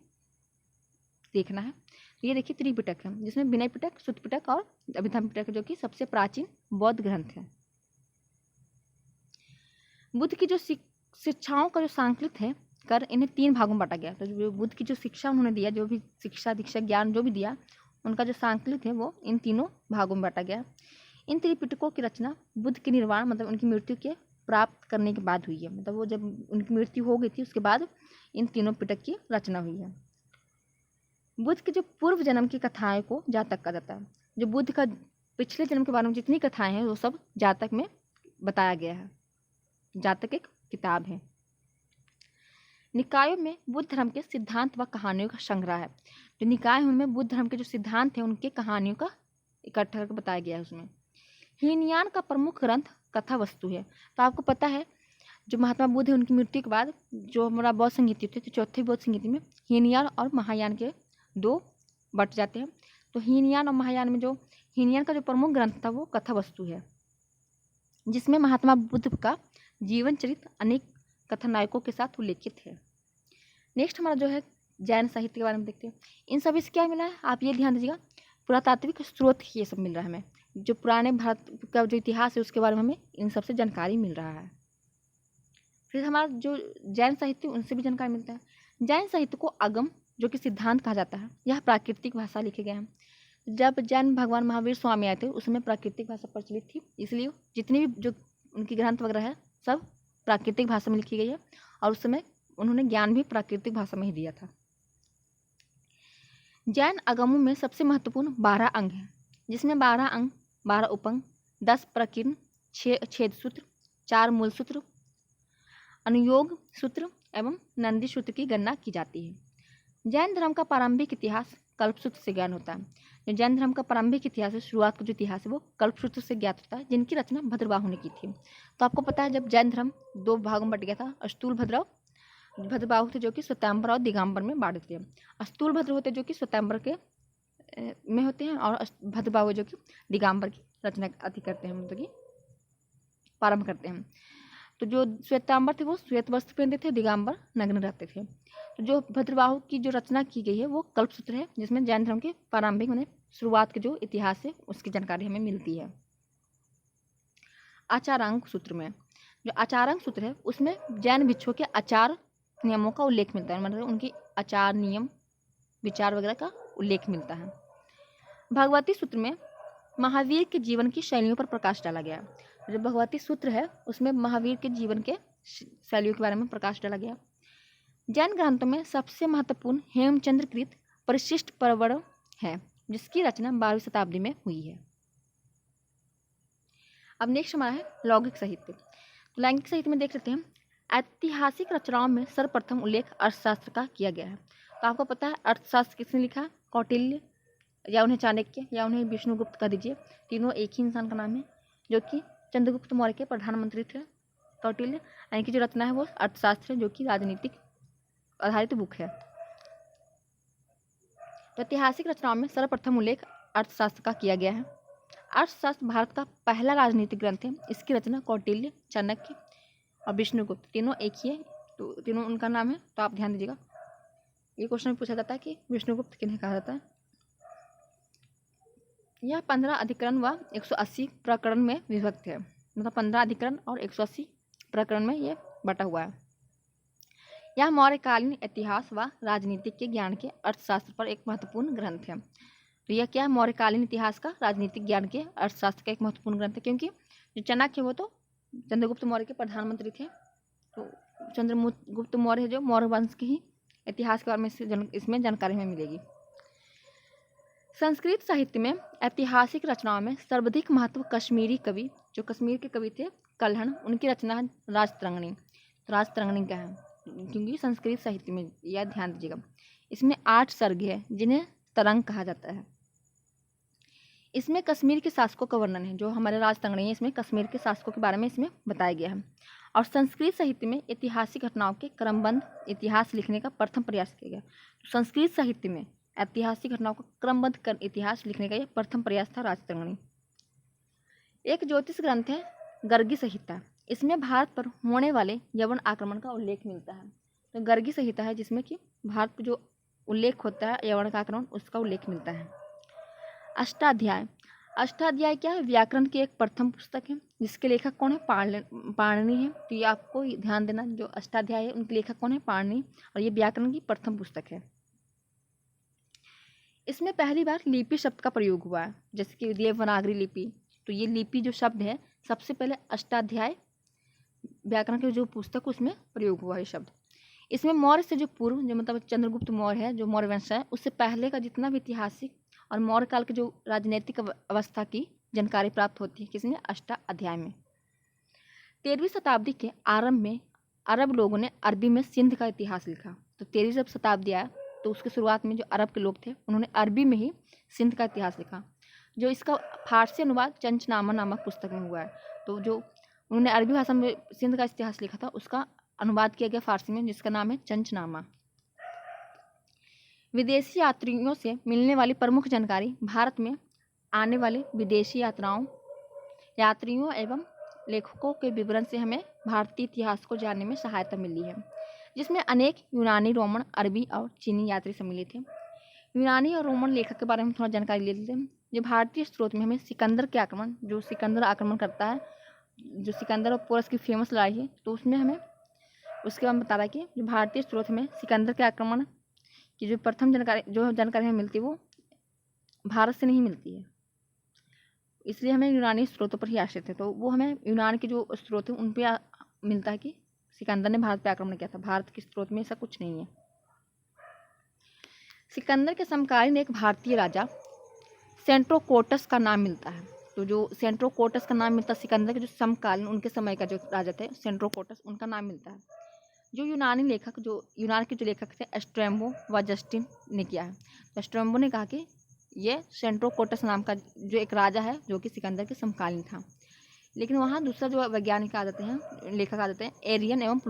देखना है। तो ये देखिए त्रिपिटक है जिसमें विनय पिटक, श्रुत पिटक और अभिधम पिटक जो कि सबसे प्राचीन बौद्ध ग्रंथ है। बुद्ध की जो शिक्षाओं का जो संकलित है कर इन्हें 3 भागों में बांटा गया। तो जो बुद्ध की जो शिक्षा उन्होंने दिया, जो भी शिक्षा दीक्षा ज्ञान जो भी दिया, उनका जो संकलित है वो इन 3 भागों में बांटा गया। इन त्रिपिटकों की रचना बुद्ध के निर्वाण मतलब उनकी मृत्यु के प्राप्त करने के बाद हुई है। मतलब वो जब उनकी मृत्यु हो गई थी उसके बाद इन 3 पिटक की रचना हुई है। बुद्ध के जो पूर्व जन्म की कथाएं को जातक कहा जाता है। जो बुद्ध का पिछले जन्म के बारे में जितनी कथाएं हैं वो सब जातक में बताया गया है। जातक एक किताब है। निकायों में बुद्ध धर्म के सिद्धांत व कहानियों का संग्रह है। जो निकाय उनमें बुद्ध धर्म के जो सिद्धांत हैं उनके कहानियों का इकट्ठा करके बताया गया है। उसमें हीनयान का प्रमुख ग्रंथ कथा वस्तु है। तो आपको पता है जो महात्मा बुद्ध है उनकी मृत्यु के बाद जो हमारा बौद्ध संगीति थे, तो चौथे बौद्ध संगीति में हीनयान और महायान के 2 बट जाते हैं। तो हीनयान और महायान में जो हीनयान का जो प्रमुख ग्रंथ था वो कथा वस्तु है, जिसमें महात्मा बुद्ध का जीवन चरित्र अनेक कथानायकों के साथ उल्लेखित है। नेक्स्ट हमारा जो है जैन साहित्य के बारे में देखते हैं। इन सभी से क्या मिला है आप ये ध्यान दीजिएगा, पुरातात्विक स्रोत ये सब मिल रहा है हमें। जो पुराने भारत का जो इतिहास है उसके बारे में हमें इन सब से जानकारी मिल रहा है। फिर हमारा जो जैन साहित्य उनसे भी जानकारी मिलता है। जैन साहित्य को आगम जो कि सिद्धांत कहा जाता है, यह प्राकृतिक भाषा लिखे गए हैं। जब जैन भगवान महावीर स्वामी आए थे उसमें प्राकृतिक भाषा प्रचलित थी, इसलिए जितनी भी जो उनकी ग्रंथ वगैरह है सब प्राकृतिक भाषा में लिखी गई है। और उस समय उन्होंने ज्ञान भी प्राकृतिक भाषा में ही दिया था। जैन आगमों में सबसे महत्वपूर्ण 12 अंग हैं, जिसमें 12 अंग, 12 उपंग, 10 प्रकीर्ण, 6 छेद सूत्र, 4 मूल सूत्र, अनुयोग सूत्र एवं नंदी सूत्र की गणना की जाती है। जैन धर्म का प्रारंभिक इतिहास कल्पसूत्र से ज्ञान होता है। जो जैन धर्म का प्रारंभिक इतिहास है, शुरुआत का जो इतिहास है वो कल्पसूत्र से ज्ञात होता है, जिनकी रचना भद्रबाहु ने की थी। तो आपको पता है जब जैन धर्म 2 भागों में बट गया था, अस्तूल भद्र भद्रबाहु थे जो कि श्वेतांबर और दिगंबर में बांटे थे। अस्तूल भद्र होते जो कि श्वेतांबर के में होते हैं और भद्रबाहु जो कि दिगंबर की रचना अति करते हैं, मतलब कि प्रारंभ करते हैं। तो जो श्वेतांबर थे वो श्वेत वस्त्र पहनते थे, दिगंबर नग्न रहते थे। तो जो भद्रबाहु की जो रचना की गई है वो कल्पसूत्र है, जिसमें जैन धर्म के प्रारंभिक माने शुरुआत के जो इतिहास है उसकी जानकारी हमें मिलती है। आचारांक सूत्र में जो आचारांक सूत्र है उसमें जैन भिक्षुओं के आचार नियमों का उल्लेख मिलता है, मतलब उनकी आचार नियम विचार वगैरह का उल्लेख मिलता है। भगवती सूत्र में महावीर के जीवन की शैलियों पर प्रकाश डाला गया। जो भगवती सूत्र है उसमें महावीर के जीवन के शैलियों के बारे में प्रकाश डाला गया। जैन ग्रंथों में सबसे महत्वपूर्ण हेमचंद्र कृत परिशिष्ट परवड़ है, जिसकी रचना 12वीं शताब्दी में हुई है। अब नेक्स्ट हमारा है लौकिक साहित्य। तो लैंगिक साहित्य में देख लेते हैं, ऐतिहासिक रचनाओं में सर्वप्रथम उल्लेख अर्थशास्त्र का किया गया है। तो आपको पता है अर्थशास्त्र किसने लिखा? कौटिल्य, या उन्हें चाणक्य, या उन्हें विष्णुगुप्त कह दीजिए, तीनों एक ही इंसान का नाम है, जो कि चंद्रगुप्त मौर्य के प्रधानमंत्री थे। कौटिल्य, यानी कि जो रचना है वो अर्थशास्त्र है, जो कि राजनीतिक आधारित बुक है। तो ऐतिहासिक रचनाओं में सर्वप्रथम उल्लेख अर्थशास्त्र का किया गया है। अर्थशास्त्र भारत का पहला राजनीतिक ग्रंथ है। इसकी रचना कौटिल्य, चाणक्य और विष्णुगुप्त, तीनों एक ही है, तो तीनों उनका नाम है। तो आप ध्यान दीजिएगा, ये क्वेश्चन पूछा जाता है कि विष्णुगुप्त किन्हें कहा जाता है। यह 15 अधिकरण व 180 प्रकरण में विभक्त है। मतलब 15 अधिकरण और 180 प्रकरण में ये बटा हुआ है। यह मौर्यकालीन इतिहास व राजनीतिक के ज्ञान के अर्थशास्त्र पर एक महत्वपूर्ण ग्रंथ है। तो यह क्या है? मौर्यकालीन इतिहास का राजनीतिक ज्ञान के अर्थशास्त्र का एक महत्वपूर्ण ग्रंथ है, क्योंकि जो चाणक्य वो तो चंद्रगुप्त मौर्य के प्रधानमंत्री थे। तो चंद्रगुप्त मौर्य जो मौर्य वंश के ही इतिहास के बारे में इसमें जानकारी हमें मिलेगी। संस्कृत साहित्य में ऐतिहासिक रचनाओं में सर्वाधिक महत्व कश्मीरी कवि, जो कश्मीर के कवि थे कल्हण, उनकी रचना है राजतरंगिणी। राजतरंगिणी क्या है? क्योंकि संस्कृत साहित्य में, यह ध्यान दीजिएगा, इसमें 8 सर्ग है जिन्हें तरंग कहा जाता है। इसमें कश्मीर के शासकों का वर्णन है। जो हमारे राजतरंगिणी है, इसमें कश्मीर के शासकों के बारे में इसमें बताया गया है। और संस्कृत साहित्य में ऐतिहासिक घटनाओं के क्रमबद्ध इतिहास लिखने का प्रथम प्रयास किया गया। तो संस्कृत साहित्य में ऐतिहासिक घटनाओं का क्रमबद्ध कर इतिहास लिखने का यह प्रथम प्रयास था राजतरंगिणी। एक ज्योतिष ग्रंथ है गर्गी संहिता। इसमें भारत पर होने वाले यवन आक्रमण का उल्लेख मिलता है। तो गर्गी संहिता है जिसमें कि भारत पर जो उल्लेख होता है यवन का आक्रमण, उसका उल्लेख मिलता है। अष्टाध्याय। अष्टाध्याय क्या है? व्याकरण की एक प्रथम पुस्तक है, जिसके लेखक कौन है? पाणिनि है। तो ये आपको ध्यान देना, जो अष्टाध्याय है उनके लेखक कौन है? पाणिनि, और ये व्याकरण की प्रथम पुस्तक है। इसमें पहली बार लिपि शब्द का प्रयोग हुआ है, जैसे कि देवनागरी लिपि। तो ये लिपि जो शब्द है, सबसे पहले अष्टाध्याय व्याकरण के जो पुस्तक उसमें प्रयोग हुआ है शब्द। इसमें मौर्य से जो पूर्व, जो मतलब चंद्रगुप्त मौर्य है, जो मौर्य वंश है, उससे पहले का जितना भी ऐतिहासिक और मौर्य काल के जो राजनीतिक अवस्था की जानकारी प्राप्त होती है किसमें? अष्टाध्याय में। 13वीं शताब्दी के आरंभ में अरब लोगों ने अरबी में सिंध का इतिहास लिखा। तो 13वीं जब शताब्दी आया तो उसके शुरुआत में जो अरब के लोग थे उन्होंने अरबी में ही सिंध का इतिहास लिखा, जो इसका फारसी अनुवाद चंचनामा नामक पुस्तक में हुआ है। तो जो उन्होंने अरबी भाषा में सिंध का इतिहास लिखा था उसका अनुवाद किया गया फारसी में, जिसका नाम है चंचनामा। विदेशी यात्रियों से मिलने वाली प्रमुख जानकारी भारत में आने वाले विदेशी यात्रियों एवं लेखकों के विवरण से हमें भारतीय इतिहास को जानने में सहायता मिली है, जिसमें अनेक यूनानी, रोमन, अरबी और चीनी यात्री सम्मिलित हैं। यूनानी और रोमन लेखक के बारे में थोड़ा जानकारी ले लेते हैं। जो भारतीय स्रोत में हमें सिकंदर के आक्रमण, जो सिकंदर आक्रमण करता है, जो सिकंदर और पोरस की फेमस लड़ाई है, तो उसमें हमें उसके बारे में बता रहा है कि जो भारतीय स्रोत में सिकंदर के आक्रमण की जो प्रथम जानकारी हमें मिलती है वो भारत से नहीं मिलती है, इसलिए हमें यूनानी स्रोतों पर ही आश्रित है। तो वो हमें यूनान के जो स्रोत हैं उन पर मिलता है कि सिकंदर ने भारत पर आक्रमण किया था। भारत के स्रोत में ऐसा कुछ नहीं है। सिकंदर के समकालीन एक भारतीय राजा सेंट्रोकोटस का नाम मिलता है। तो जो सेंट्रोकोटस का नाम मिलता है सिकंदर के जो समकालीन उनके समय का जो राजा थे सेंट्रोकोटस, उनका नाम मिलता है। जो यूनान के जो लेखक थे एस्ट्रेम्बो व जस्टिन ने किया है। तो एस्ट्रेम्बो ने कहा कि ये सेंट्रोकोटस नाम का जो एक राजा है जो कि सिकंदर के समकालीन था। लेकिन वहाँ दूसरा जो वैज्ञानिक आ जाते हैं, लेखक आ जाते हैं, एरियन एवं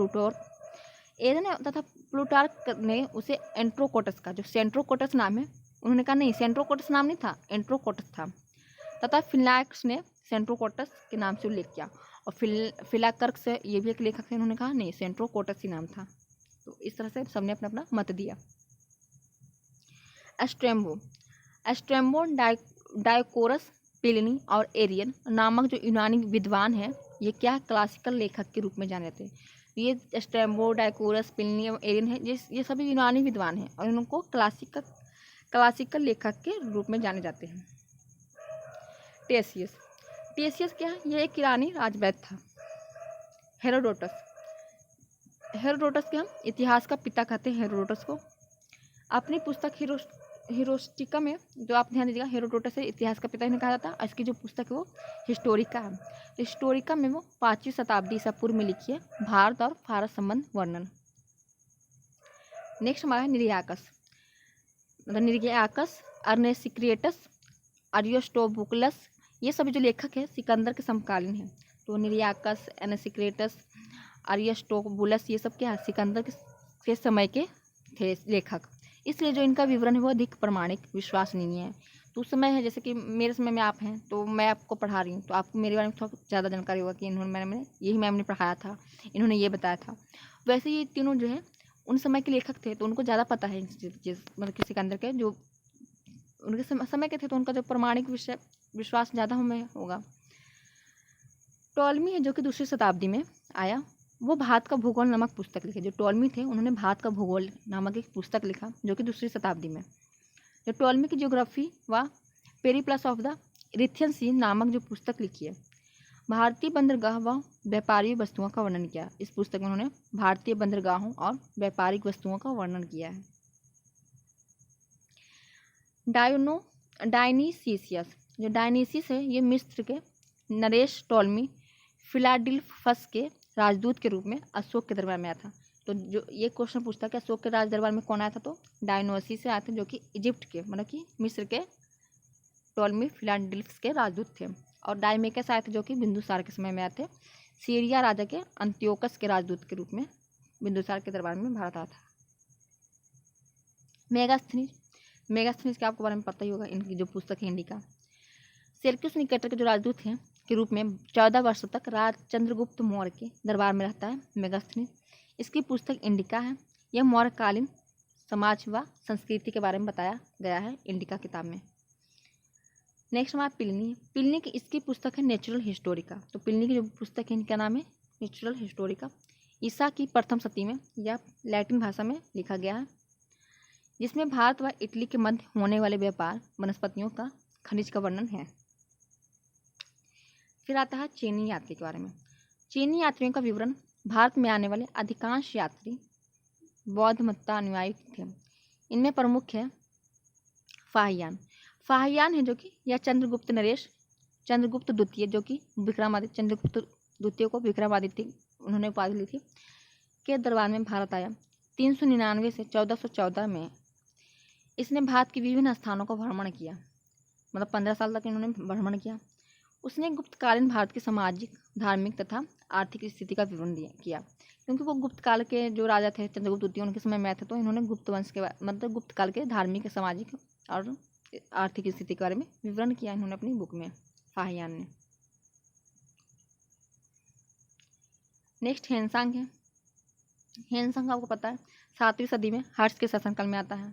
एरियन तथा प्लूटार्क ने उसे एंट्रोकोटस का जो सेंट्रोकोटस नाम है, उन्होंने कहा नहीं, सेंट्रोकोटस नाम नहीं था, एंट्रोकोटस था। तथा फिलाक्स ने सेंट्रोकोटस के नाम से उल्लेख किया, और फिलाकर्क्स ये भी एक लेखक थे, उन्होंने कहा नहीं, सेंट्रोकोटस ही नाम था। तो इस तरह से सबने अपना अपना मत दिया। एस्ट्रेम्बो डायोकोरस, प्लिनी और एरियन नामक जो यूनानी विद्वान है, ये क्या क्लासिकल लेखक के रूप में जाने जाते हैं। ये एस्ट्रेम्बो, डायोकोरस, प्लिनी और एरियन है, ये सभी यूनानी विद्वान हैं और इनको क्लासिकल लेखक के रूप में जाने जाते हैं। टेसियस क्या है? ये एक ईरानी राजवैद्य था। हेरोडोटस के हम इतिहास का पिता कहते हैं हेरोडोटस को। अपनी पुस्तक हिरोस्टिका में जो आप ध्यान दीजिएगा, हेरोडोटस से इतिहास का पिता इन्हें कहा जाता है। और इसकी जो पुस्तक है वो हिस्टोरिका है। तो हिस्टोरिका में वो 5वीं शताब्दी ईसा पूर्व में लिखी है, भारत और फारस संबंध वर्णन। नेक्स्ट हमारा है निरियाकस, मतलब निरियाकस, अर्नेसिक्रिएटस, अरियोस्टोबुकलस, ये सभी जो लेखक है सिकंदर के समकालीन हैं। तो निरियाकस, अर्नेसिक्रिएटस, अरियोस्टोबुलस, ये सब क्या है, सिकंदर के समय के थे लेखक, इसलिए जो इनका विवरण है वो अधिक प्रमाणिक विश्वसनीय है। तो उस समय है, जैसे कि मेरे समय में आप हैं तो मैं आपको पढ़ा रही हूँ, तो आपको मेरे बारे में थोड़ा ज़्यादा जानकारी होगा कि इन्होंने मैंने यही मैम ने पढ़ाया था, इन्होंने ये बताया था। वैसे ये तीनों जो है उन समय के लेखक थे, तो उनको ज़्यादा पता है मतलब कि सिकंदर के जो उनके समय के थे, तो उनका जो प्रमाणिक विश्वास ज़्यादा हमें होगा। टॉलमी है जो कि 2वीं शताब्दी में आया, वो भारत का भूगोल नामक पुस्तक लिखे। जो टॉलमी थे उन्होंने भारत का भूगोल नामक एक पुस्तक लिखा जो कि 2वीं शताब्दी में। जो टॉलमी की ज्योग्राफी व पेरिप्लस ऑफ द इरिथियन सी नामक जो पुस्तक लिखी है, भारतीय बंदरगाह व व्यापारिक वस्तुओं का वर्णन किया। इस पुस्तक में उन्होंने भारतीय बंदरगाहों और व्यापारिक वस्तुओं का वर्णन किया है। डायनीसियस, जो डायनीसियस है ये मिस्र के नरेश टॉलमी फिलाडेल्फस के राजदूत के रूप में अशोक के दरबार में आया था। तो जो ये क्वेश्चन पूछता है कि अशोक के राज दरबार में कौन आया था, तो डायनोसिस से आए थे, जो कि इजिप्ट के मतलब कि मिस्र के टॉलमी फिलाडेल्फस के राजदूत थे। और डायमेकस आए थे जो कि बिंदुसार के समय में आए थे, सीरिया राजा के अंत्योकस के राजदूत के रूप में बिंदुसार के दरबार में भारत आया था। मेगास्थनीज के आपको बारे में पता ही होगा, इनकी जो पुस्तक है इंडिका। सेल्यूकस निकेटर के जो राजदूत हैं के रूप में 14 वर्षों तक राज चंद्रगुप्त मौर्य के दरबार में रहता है मेगास्थनीज। इसकी पुस्तक इंडिका है। यह मौर्यकालीन समाज व संस्कृति के बारे में बताया गया है इंडिका किताब में। नेक्स्ट हमारा पिलनी की इसकी पुस्तक है नेचुरल हिस्टोरिका। तो पिलनी की जो पुस्तक है इनका नाम है नेचुरल हिस्टोरिका। ईसा की प्रथम शती में यह लैटिन भाषा में लिखा गया है, जिसमें भारत व इटली के मध्य होने वाले व्यापार, वनस्पतियों का, खनिज का वर्णन है। फिर आता है चीनी यात्री के बारे में। चीनी यात्रियों का विवरण। भारत में आने वाले अधिकांश यात्री बौद्ध मतानुयायी थे। इनमें प्रमुख है फाहियान है जो कि यह चंद्रगुप्त द्वितीय जो कि चंद्रगुप्त द्वितीय को विक्रमादित्य उन्होंने उपाधि ली थी के दरबार में भारत आया 399 से 1414 में। इसने भारत के विभिन्न स्थानों का भ्रमण किया, मतलब 15 साल तक इन्होंने भ्रमण किया। उसने गुप्तकालीन भारत की सामाजिक, धार्मिक तथा आर्थिक स्थिति का विवरण किया, क्योंकि वो गुप्त काल के जो राजा थे चंद्रगुप्त द्वितीय उनके समय में थे, तो इन्होंने गुप्त वंश के मतलब गुप्त काल के धार्मिक, सामाजिक और आर्थिक स्थिति के बारे में विवरण किया इन्होंने अपनी बुक में, फाहियान ने। नेक्स्ट हेनसांग है। हेनसांग आपको पता है 7वीं सदी में हर्ष के शासनकाल में आता है।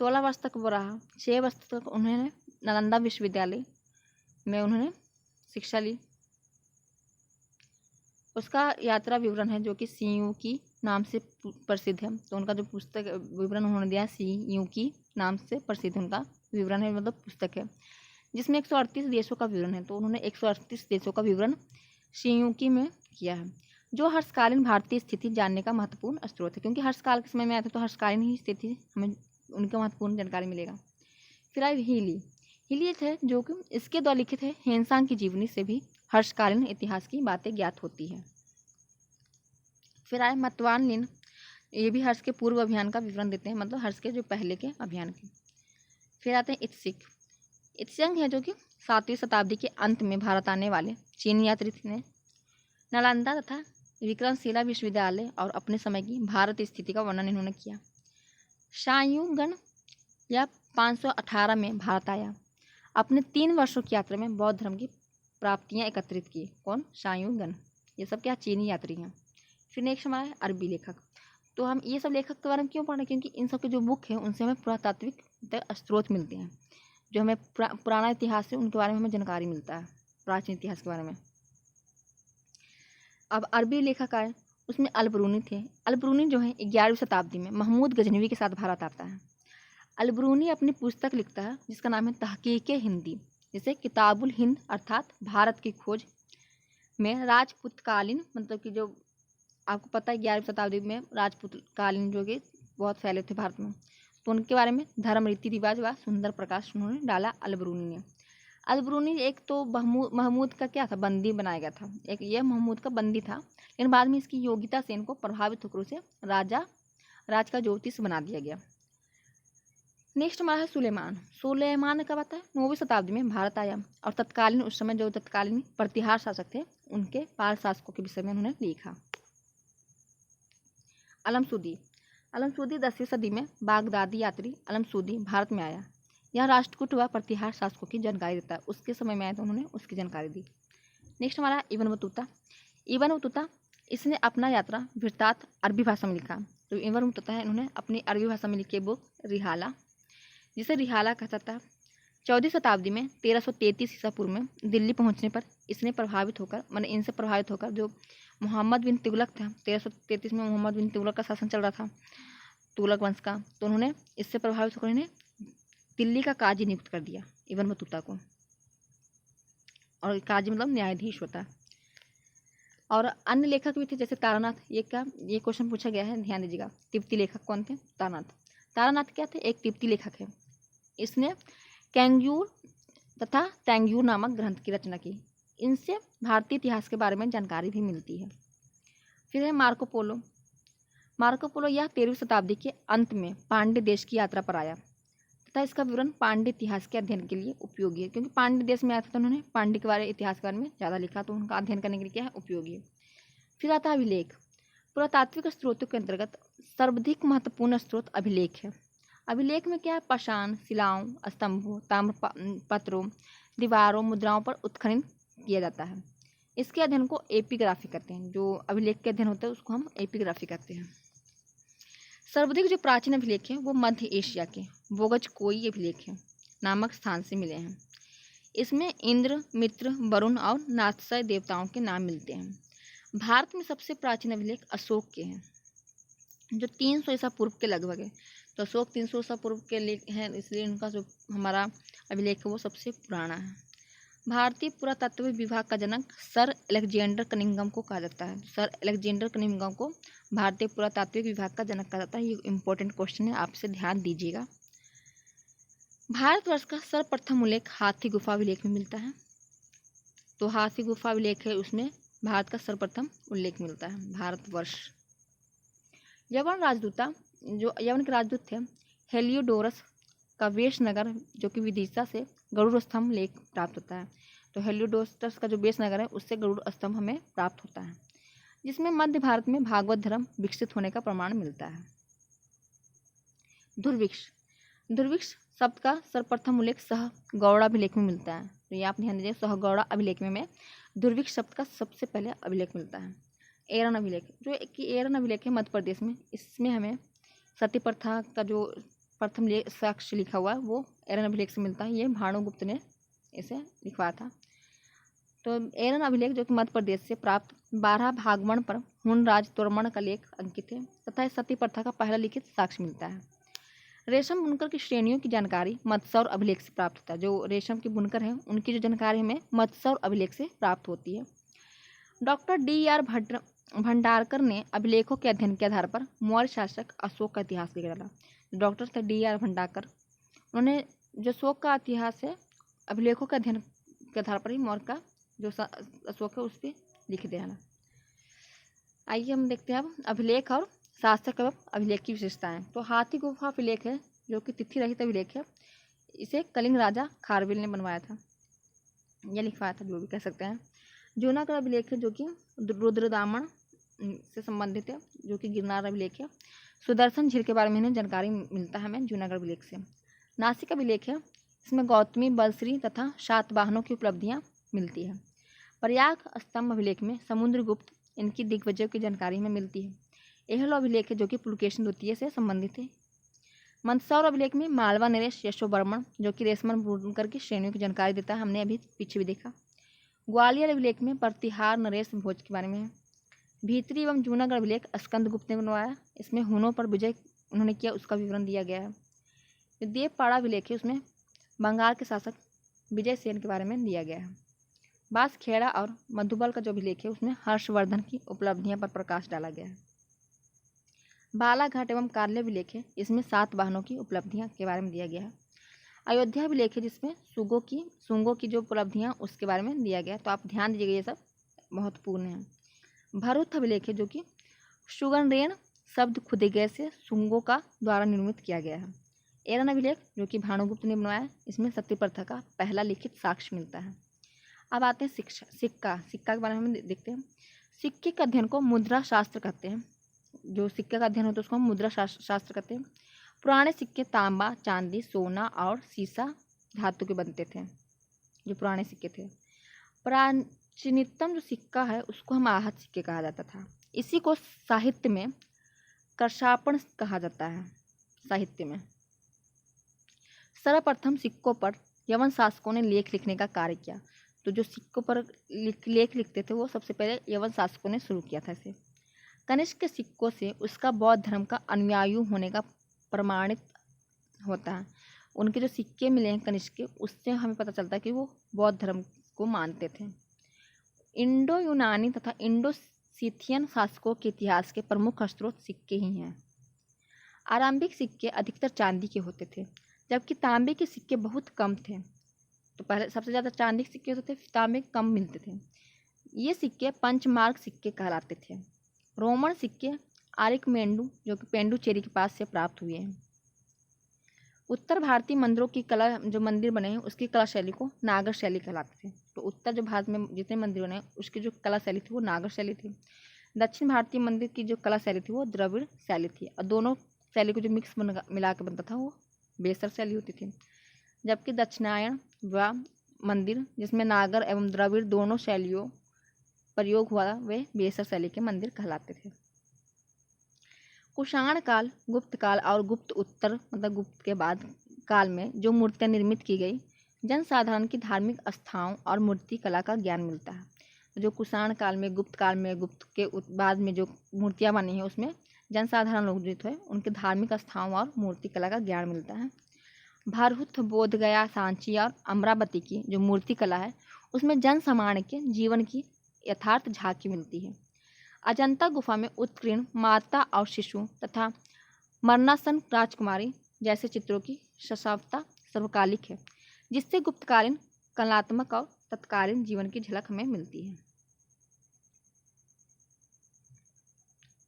16 वर्ष तक वो रहा। 6 वर्ष तक उन्होंने नालंदा विश्वविद्यालय में उन्होंने शिक्षा ली। उसका यात्रा विवरण है जो कि सीयूकी नाम से प्रसिद्ध है। तो उनका जो पुस्तक विवरण उन्होंने दिया है सीयूकी नाम से प्रसिद्ध उनका विवरण है, मतलब पुस्तक है, जिसमें 138 देशों का विवरण है। तो उन्होंने 138 देशों का विवरण सीयूकी में किया है, जो हर्षकालीन भारतीय स्थिति जानने का महत्वपूर्ण स्रोत है, क्योंकि हर्षकाल के समय में आए थे तो हर्षकालीन ही स्थिति हमें उनका महत्वपूर्ण जानकारी मिलेगा। फिर आए हिली थे जो कि इसके द्वारा लिखित है। हेनसांग की जीवनी से भी हर्षकालीन इतिहास की बातें ज्ञात होती है। फिर आए मतवानलिन, ये भी हर्ष के पूर्व अभियान का विवरण देते हैं, मतलब हर्ष के जो पहले के अभियान के। फिर आते हैं इत्सिंग है जो कि 7वीं शताब्दी के अंत में भारत आने वाले चीनी यात्री थे। नालंदा तथा विक्रमशिला विश्वविद्यालय और अपने समय की भारत स्थिति का वर्णन इन्होंने किया। शायुगण यह 518 में भारत आया। अपने 3 वर्षों की यात्रा में बौद्ध धर्म की प्राप्तियां एकत्रित की। कौन? शायुगण। ये सब क्या? चीनी यात्री हैं। फिर नेक्स्ट हमारा है अरबी लेखक। तो हम ये सब लेखक के बारे में क्यों पढ़ रहे हैं? क्योंकि इन सब के जो बुक है उनसे हमें पुरातात्विक स्रोत मिलते हैं, जो हमें पुराना इतिहास है उनके बारे में हमें जानकारी मिलता है, प्राचीन इतिहास के बारे में। अब अरबी लेखक आए, उसमें अलबरूनी थे। अलबरूनी जो है 11वीं शताब्दी में महमूद गजनवी के साथ भारत आता है। अलबरूनी अपनी पुस्तक लिखता है जिसका नाम है तहकीक हिंदी, जिसे किताबुल हिंद अर्थात भारत की खोज में राजपूतकालीन, मतलब कि जो आपको पता है 11वीं शताब्दी में राजपूतकालीन जो कि बहुत फैले थे भारत में, तो उनके बारे में धर्म, रीति रिवाज व सुंदर प्रकाश उन्होंने डाला अलबरूनी ने। अलबरूनी एक तो महमूद का क्या था, बंदी बनाया गया था, एक यह महमूद का बंदी था, लेकिन बाद में इसकी योग्यता से इनको प्रभावित होकर उसे राज का ज्योतिष बना दिया गया। नेक्स्ट हमारा है सुलेमान। सुलेमान का पता है 9वीं शताब्दी में भारत आया और तत्कालीन उस समय जो तत्कालीन प्रतिहार शासक थे उनके पाल शासकों के विषय में उन्होंने लिखा। अलमसूदी 10वीं सदी में बागदादी यात्री अलमसूदी भारत में आया। यह राष्ट्रकूट व प्रतिहार शासकों की जानकारी देता है, उसके समय में आया तो उन्होंने उसकी जानकारी दी। नेक्स्ट हमारा इब्न बतूता इसने अपना यात्रा वृत्तांत अरबी भाषा में लिखा। तो इब्न बतूता है इन्होंने अपनी अरबी भाषा में लिखी बुक रिहाला, जिसे रिहाला कहा जाता है। 14वीं शताब्दी में 1333 ईसा पूर्व में दिल्ली पहुंचने पर इनसे प्रभावित होकर जो मोहम्मद बिन तुगलक था, 1333 में मोहम्मद बिन तुगलक का शासन चल रहा था, तुगलक वंश का, तो उन्होंने इससे प्रभावित होकर इन्हें दिल्ली का काजी नियुक्त कर दिया इब्न बतूता को। और काजी मतलब न्यायाधीश होता है। और अन्य लेखक भी थे जैसे तारानाथ। ये क्वेश्चन पूछा गया है, ध्यान दीजिएगा। तिब्बती लेखक कौन थे? तारानाथ क्या थे? एक तिब्बती लेखक है। इसने कैंग्यूर तथा तैंग्यूर नामक ग्रंथ की रचना की। इनसे भारतीय इतिहास के बारे में जानकारी भी मिलती है। फिर है मार्को पोलो। यह 13वीं शताब्दी के अंत में पांड्य देश की यात्रा पर आया तथा इसका विवरण पांड्य इतिहास के अध्ययन के लिए उपयोगी है, क्योंकि पांड्य देश में आया था तो उन्होंने पांड्य के इतिहास के बारे में ज़्यादा लिखा, तो उनका अध्ययन करने के लिए क्या है, उपयोगी है। फिर आता है अभिलेख। पुरातात्विक स्रोतों के अंतर्गत सर्वाधिक महत्वपूर्ण स्रोत अभिलेख है। अभिलेख में क्या है, पाषाण, शिलाओं, स्तंभों, ताम्रपत्रों, दीवारों, मुद्राओं पर उत्खनन किया जाता है। इसके अध्ययन को एपिग्राफी कहते हैं। जो अभिलेख के अध्ययन होता है उसको हम एपिग्राफी कहते हैं। सर्वाधिक जो प्राचीन अभिलेख है वो मध्य एशिया के बोगजकोई अभिलेख है नामक स्थान से मिले हैं। इसमें इंद्र, मित्र, वरुण और नाथसय देवताओं के नाम मिलते हैं। भारत में सबसे प्राचीन अभिलेख अशोक के हैं जो 300 ईसा पूर्व के लगभग है। तो अशोक 300 ईसा पूर्व के लेख हैं, इसलिए उनका जो हमारा अभिलेख है वो सबसे पुराना है। भारतीय पुरातत्व विभाग का जनक सर अलेक्जेंडर कनिंघम को कहा जाता है। सर अलेक्जेंडर कनिंघम को भारतीय पुरातात्विक विभाग का जनक कहा जाता है। ये इंपॉर्टेंट क्वेश्चन है, आपसे ध्यान दीजिएगा। भारतवर्ष का सर्वप्रथम उल्लेख हाथी गुफा अभिलेख में मिलता है। तो हाथी गुफा अभिलेख है, उसमें भारत का सर्वप्रथम उल्लेख मिलता है। भारतवर्ष। यवन के राजदूत थे हेलियोडोरस का वेश नगर जो कि विदिशा से गरुड़ स्तंभ लेख प्राप्त होता है। तो हेलियोडोरस का जो वेश नगर है उससे गरुड़ स्तंभ हमें प्राप्त होता है, जिसमें मध्य भारत में भागवत धर्म विकसित होने का प्रमाण मिलता है। धुर्विक्ष शब्द का सर्वप्रथम उल्लेख सहगौड़ा अभिलेख में मिलता है। तो ये आप ध्यान दीजिए, सहगौड़ा अभिलेख में धुर्विक्ष शब्द का सबसे पहले अभिलेख मिलता है। एरन अभिलेख, जो कि एरन अभिलेख है मध्य प्रदेश में, इसमें हमें सती प्रथा का जो प्रथम साक्ष्य लिखा हुआ है वो एरन अभिलेख से मिलता है। ये भानुगुप्त ने इसे लिखवाया था। तो एरन अभिलेख जो कि मध्य प्रदेश से प्राप्त 12 भागवण पर हुनराज तोरमण का लेख अंकित है तथा सती प्रथा का पहला लिखित साक्ष्य मिलता है। रेशम बुनकर की श्रेणियों की जानकारी मत्स्यौर अभिलेख से प्राप्त होता है। जो रेशम के बुनकर हैं उनकी जो जानकारी हमें मत्स्यौर अभिलेख से प्राप्त होती है। Doctor D.R. भंडारकर ने अभिलेखों के अध्ययन के आधार पर मौर्य शासक अशोक का इतिहास लिख डाला। डॉक्टर थे D.R. भंडारकर, उन्होंने जो अशोक का इतिहास है अभिलेखों के अध्ययन के आधार पर ही मौर्य का जो अशोक है उस पर लिख दिया। आइए हम देखते हैं अब अभिलेख और शासक एवं अभिलेख की विशेषताएं। तो हाथी गुफा अभिलेख है जो कि तिथि रहित अभिलेख है। इसे कलिंग राजा खारवेल ने बनवाया था या लिखवाया था, जो भी कह सकते हैं। जूनागढ़ अभिलेख है जो कि रुद्रदामन से संबंधित है, जो कि गिरनार अभिलेख है। सुदर्शन झील के बारे में जानकारी मिलता है हमें जूनागढ़ अभिलेख से। नासिक अभिलेख है, इसमें गौतमी, बलश्री तथा सातवाहनों की उपलब्धियां मिलती है। प्रयाग स्तंभ अभिलेख में समुद्रगुप्त इनकी दिग्विजयों की जानकारी हमें मिलती है। एहलो अभिलेख है जो कि पुलकेशिन द्वितीय से संबंधित है। मंदसौर अभिलेख में मालवा नरेश यशोवर्मन जो कि रेशमन बुनकर की श्रेणियों की जानकारी देता है, हमने अभी पीछे भी देखा। ग्वालियर अभिलेख में प्रतिहार नरेश भोज के बारे में है। भीतरी एवं जूनागढ़ अभिलेख स्कंदगुप्त ने बनवाया, इसमें हुनों पर विजय उन्होंने किया उसका विवरण दिया गया है। जो देवपाड़ा अभिलेख है उसमें बंगाल के शासक विजय सेन के बारे में दिया गया है। बांसखेड़ा और मधुबल का जो अभिलेख है उसमें हर्षवर्धन की उपलब्धियां पर प्रकाश डाला गया है। बालाघाट एवं कार्य अभिलेख है, इसमें 7 वाहनों की उपलब्धियां के बारे में दिया गया है। अयोध्या अभिलेख है, जिसमें सूंगों की जो उपलब्धियां उसके बारे में दिया गया है। तो आप ध्यान दीजिएगा, ये सब महत्वपूर्ण है। भरूथ अभिलेख है, जो कि सुगनरेण शब्द खुदे गए से सूंगों का द्वारा निर्मित किया गया है। एरन अभिलेख, जो कि भानुगुप्त ने बनवाया है, इसमें सती प्रथा का पहला लिखित साक्ष्य मिलता है। अब आते हैं सिक्का के बारे में हम देखते हैं। सिक्के के अध्ययन को मुद्रा शास्त्र कहते हैं। जो सिक्के का अध्ययन होता है उसको हम मुद्रा शास्त्र कहते हैं। पुराने सिक्के तांबा, चांदी, सोना और सीसा धातु के बनते थे, जो पुराने सिक्के थे। प्राचीनतम जो सिक्का है उसको हम आहत सिक्के कहा जाता था। इसी को साहित्य में कर्षापण कहा जाता है। साहित्य में सर्वप्रथम सिक्कों पर यवन शासकों ने लेख लिखने का कार्य किया। तो जो सिक्कों पर लेख लिखते थे वो सबसे पहले यवन शासकों ने शुरू किया था इसे। कनिष्क के सिक्कों से उसका बौद्ध धर्म का अनुयायी होने का प्रमाणित होता है। उनके जो सिक्के मिले हैं कनिष्क के, उससे हमें पता चलता है कि वो बौद्ध धर्म को मानते थे। इंडो यूनानी तथा इंडो सीथियन शासकों के इतिहास के प्रमुख स्रोत सिक्के ही हैं। आरंभिक सिक्के अधिकतर चांदी के होते थे, जबकि तांबे के सिक्के बहुत कम थे। तो पहले सबसे ज़्यादा चांदी के सिक्के होते थे, तांबे कम मिलते थे। ये सिक्के पंचमार्क सिक्के कहलाते थे। रोमन सिक्के आरिकमेंडू, जो कि पेंडुचेरी के पास से प्राप्त हुए हैं। उत्तर भारतीय मंदिरों की कला, जो मंदिर बने हैं उसकी कला शैली को नागर शैली कहलाते थे। तो उत्तर जो भारत में जितने मंदिर बने उसकी जो कला शैली थी वो नागर शैली थी। दक्षिण भारतीय मंदिर की जो कला शैली थी वो द्रविड़ शैली थी, और दोनों शैली को जो मिक्स मिला के बनता था वो बेसर शैली होती थी। जबकि दक्षिणायन व मंदिर, जिसमें नागर एवं द्रविड़ दोनों शैलियों प्रयोग हुआ, वे बेसर शैली के मंदिर कहलाते थे। कुषाण काल, गुप्त काल और गुप्त उत्तर मतलब गुप्त के बाद काल में जो मूर्तियां निर्मित की गई, जनसाधारण की धार्मिक आस्थाओं और मूर्ति कला का ज्ञान मिलता है। जो कुषाण काल में, गुप्त काल में, गुप्त के बाद में जो मूर्तियां बनी हैं उसमें जनसाधारण लोग जो थे उनके धार्मिक आस्थाओं और मूर्ति कला का ज्ञान मिलता है। भरहुत, बोधगया, सांची और अमरावती की जो मूर्ति कला है उसमें जन सामान्य के जीवन की यथार्थ झांकी मिलती है। अजंता गुफा में उत्कीर्ण माता और शिशु तथा मरणासन राजकुमारी जैसे चित्रों की सशवता सर्वकालिक है, जिससे गुप्तकालीन कलात्मक और तत्कालीन जीवन की झलक हमें मिलती है।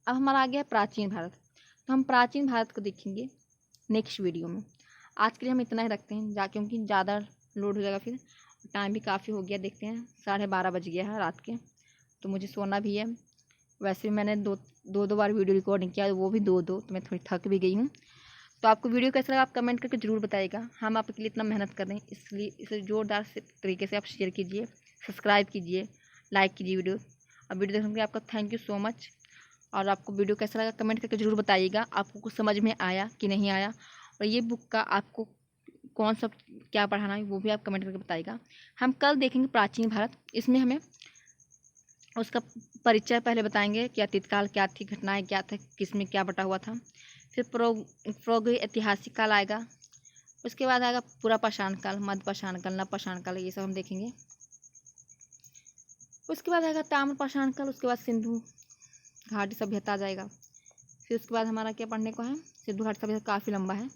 अब हमारा आ गया प्राचीन भारत। तो हम प्राचीन भारत को देखेंगे नेक्स्ट वीडियो में। आज के लिए हम इतना ही रखते हैं, क्योंकि ज़्यादा लोड हो जाएगा, फिर टाइम भी काफ़ी हो गया। देखते हैं 12:30 बज गया है रात के, तो मुझे सोना भी है। वैसे भी मैंने दो बार वीडियो रिकॉर्डिंग किया, वो भी दो, तो मैं थोड़ी थक भी गई हूँ। तो आपको वीडियो कैसा लगा आप कमेंट करके ज़रूर बताइएगा। हम आपके लिए इतना मेहनत कर रहे हैं, इसलिए इसे जोरदार से तरीके से आप शेयर कीजिए, सब्सक्राइब कीजिए, लाइक कीजिए वीडियो। और वीडियो देखने के लिए आपका थैंक यू सो मच। और आपको वीडियो कैसा लगा कमेंट करके ज़रूर बताइएगा, आपको कुछ समझ में आया कि नहीं आया, और ये बुक का आपको कौन सा क्या पढ़ाना है वो भी आप कमेंट करके बताइएगा। हम कल देखेंगे प्राचीन भारत, इसमें हमें उसका परिचय पहले बताएंगे कि अतीत काल क्या थी, घटनाएं क्या था, किसमें क्या बटा हुआ था। फिर प्रोग ऐतिहासिक काल आएगा, उसके बाद आएगा पूरा पाषाण काल, मध्य पाषाण काल, नव पाषाण काल, ये सब हम देखेंगे। उसके बाद आएगा ताम्र पाषाण काल, उसके बाद सिंधु घाटी सभ्यता आ जाएगा। फिर उसके बाद हमारा क्या पढ़ने को है, सिंधु घाटी सभ्यता काफ़ी लंबा है।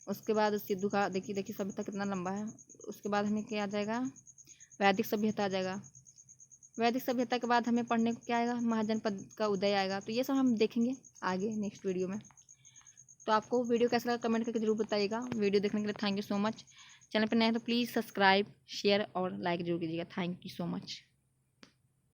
उसके बाद सिंधु का देखिए सभ्यता कितना लंबा है। उसके बाद हमें क्या आ जाएगा, वैदिक सभ्यता आ जाएगा। वैदिक सभ्यता के बाद हमें पढ़ने को क्या आएगा, महाजनपद का उदय आएगा। तो ये सब हम देखेंगे आगे नेक्स्ट वीडियो में। तो आपको वीडियो कैसा लगा कमेंट करके जरूर बताइएगा। वीडियो देखने के लिए thank you so much. Channel पर नए हैं तो प्लीज़ सब्सक्राइब, शेयर और लाइक जरूर कीजिएगा। Thank you so much.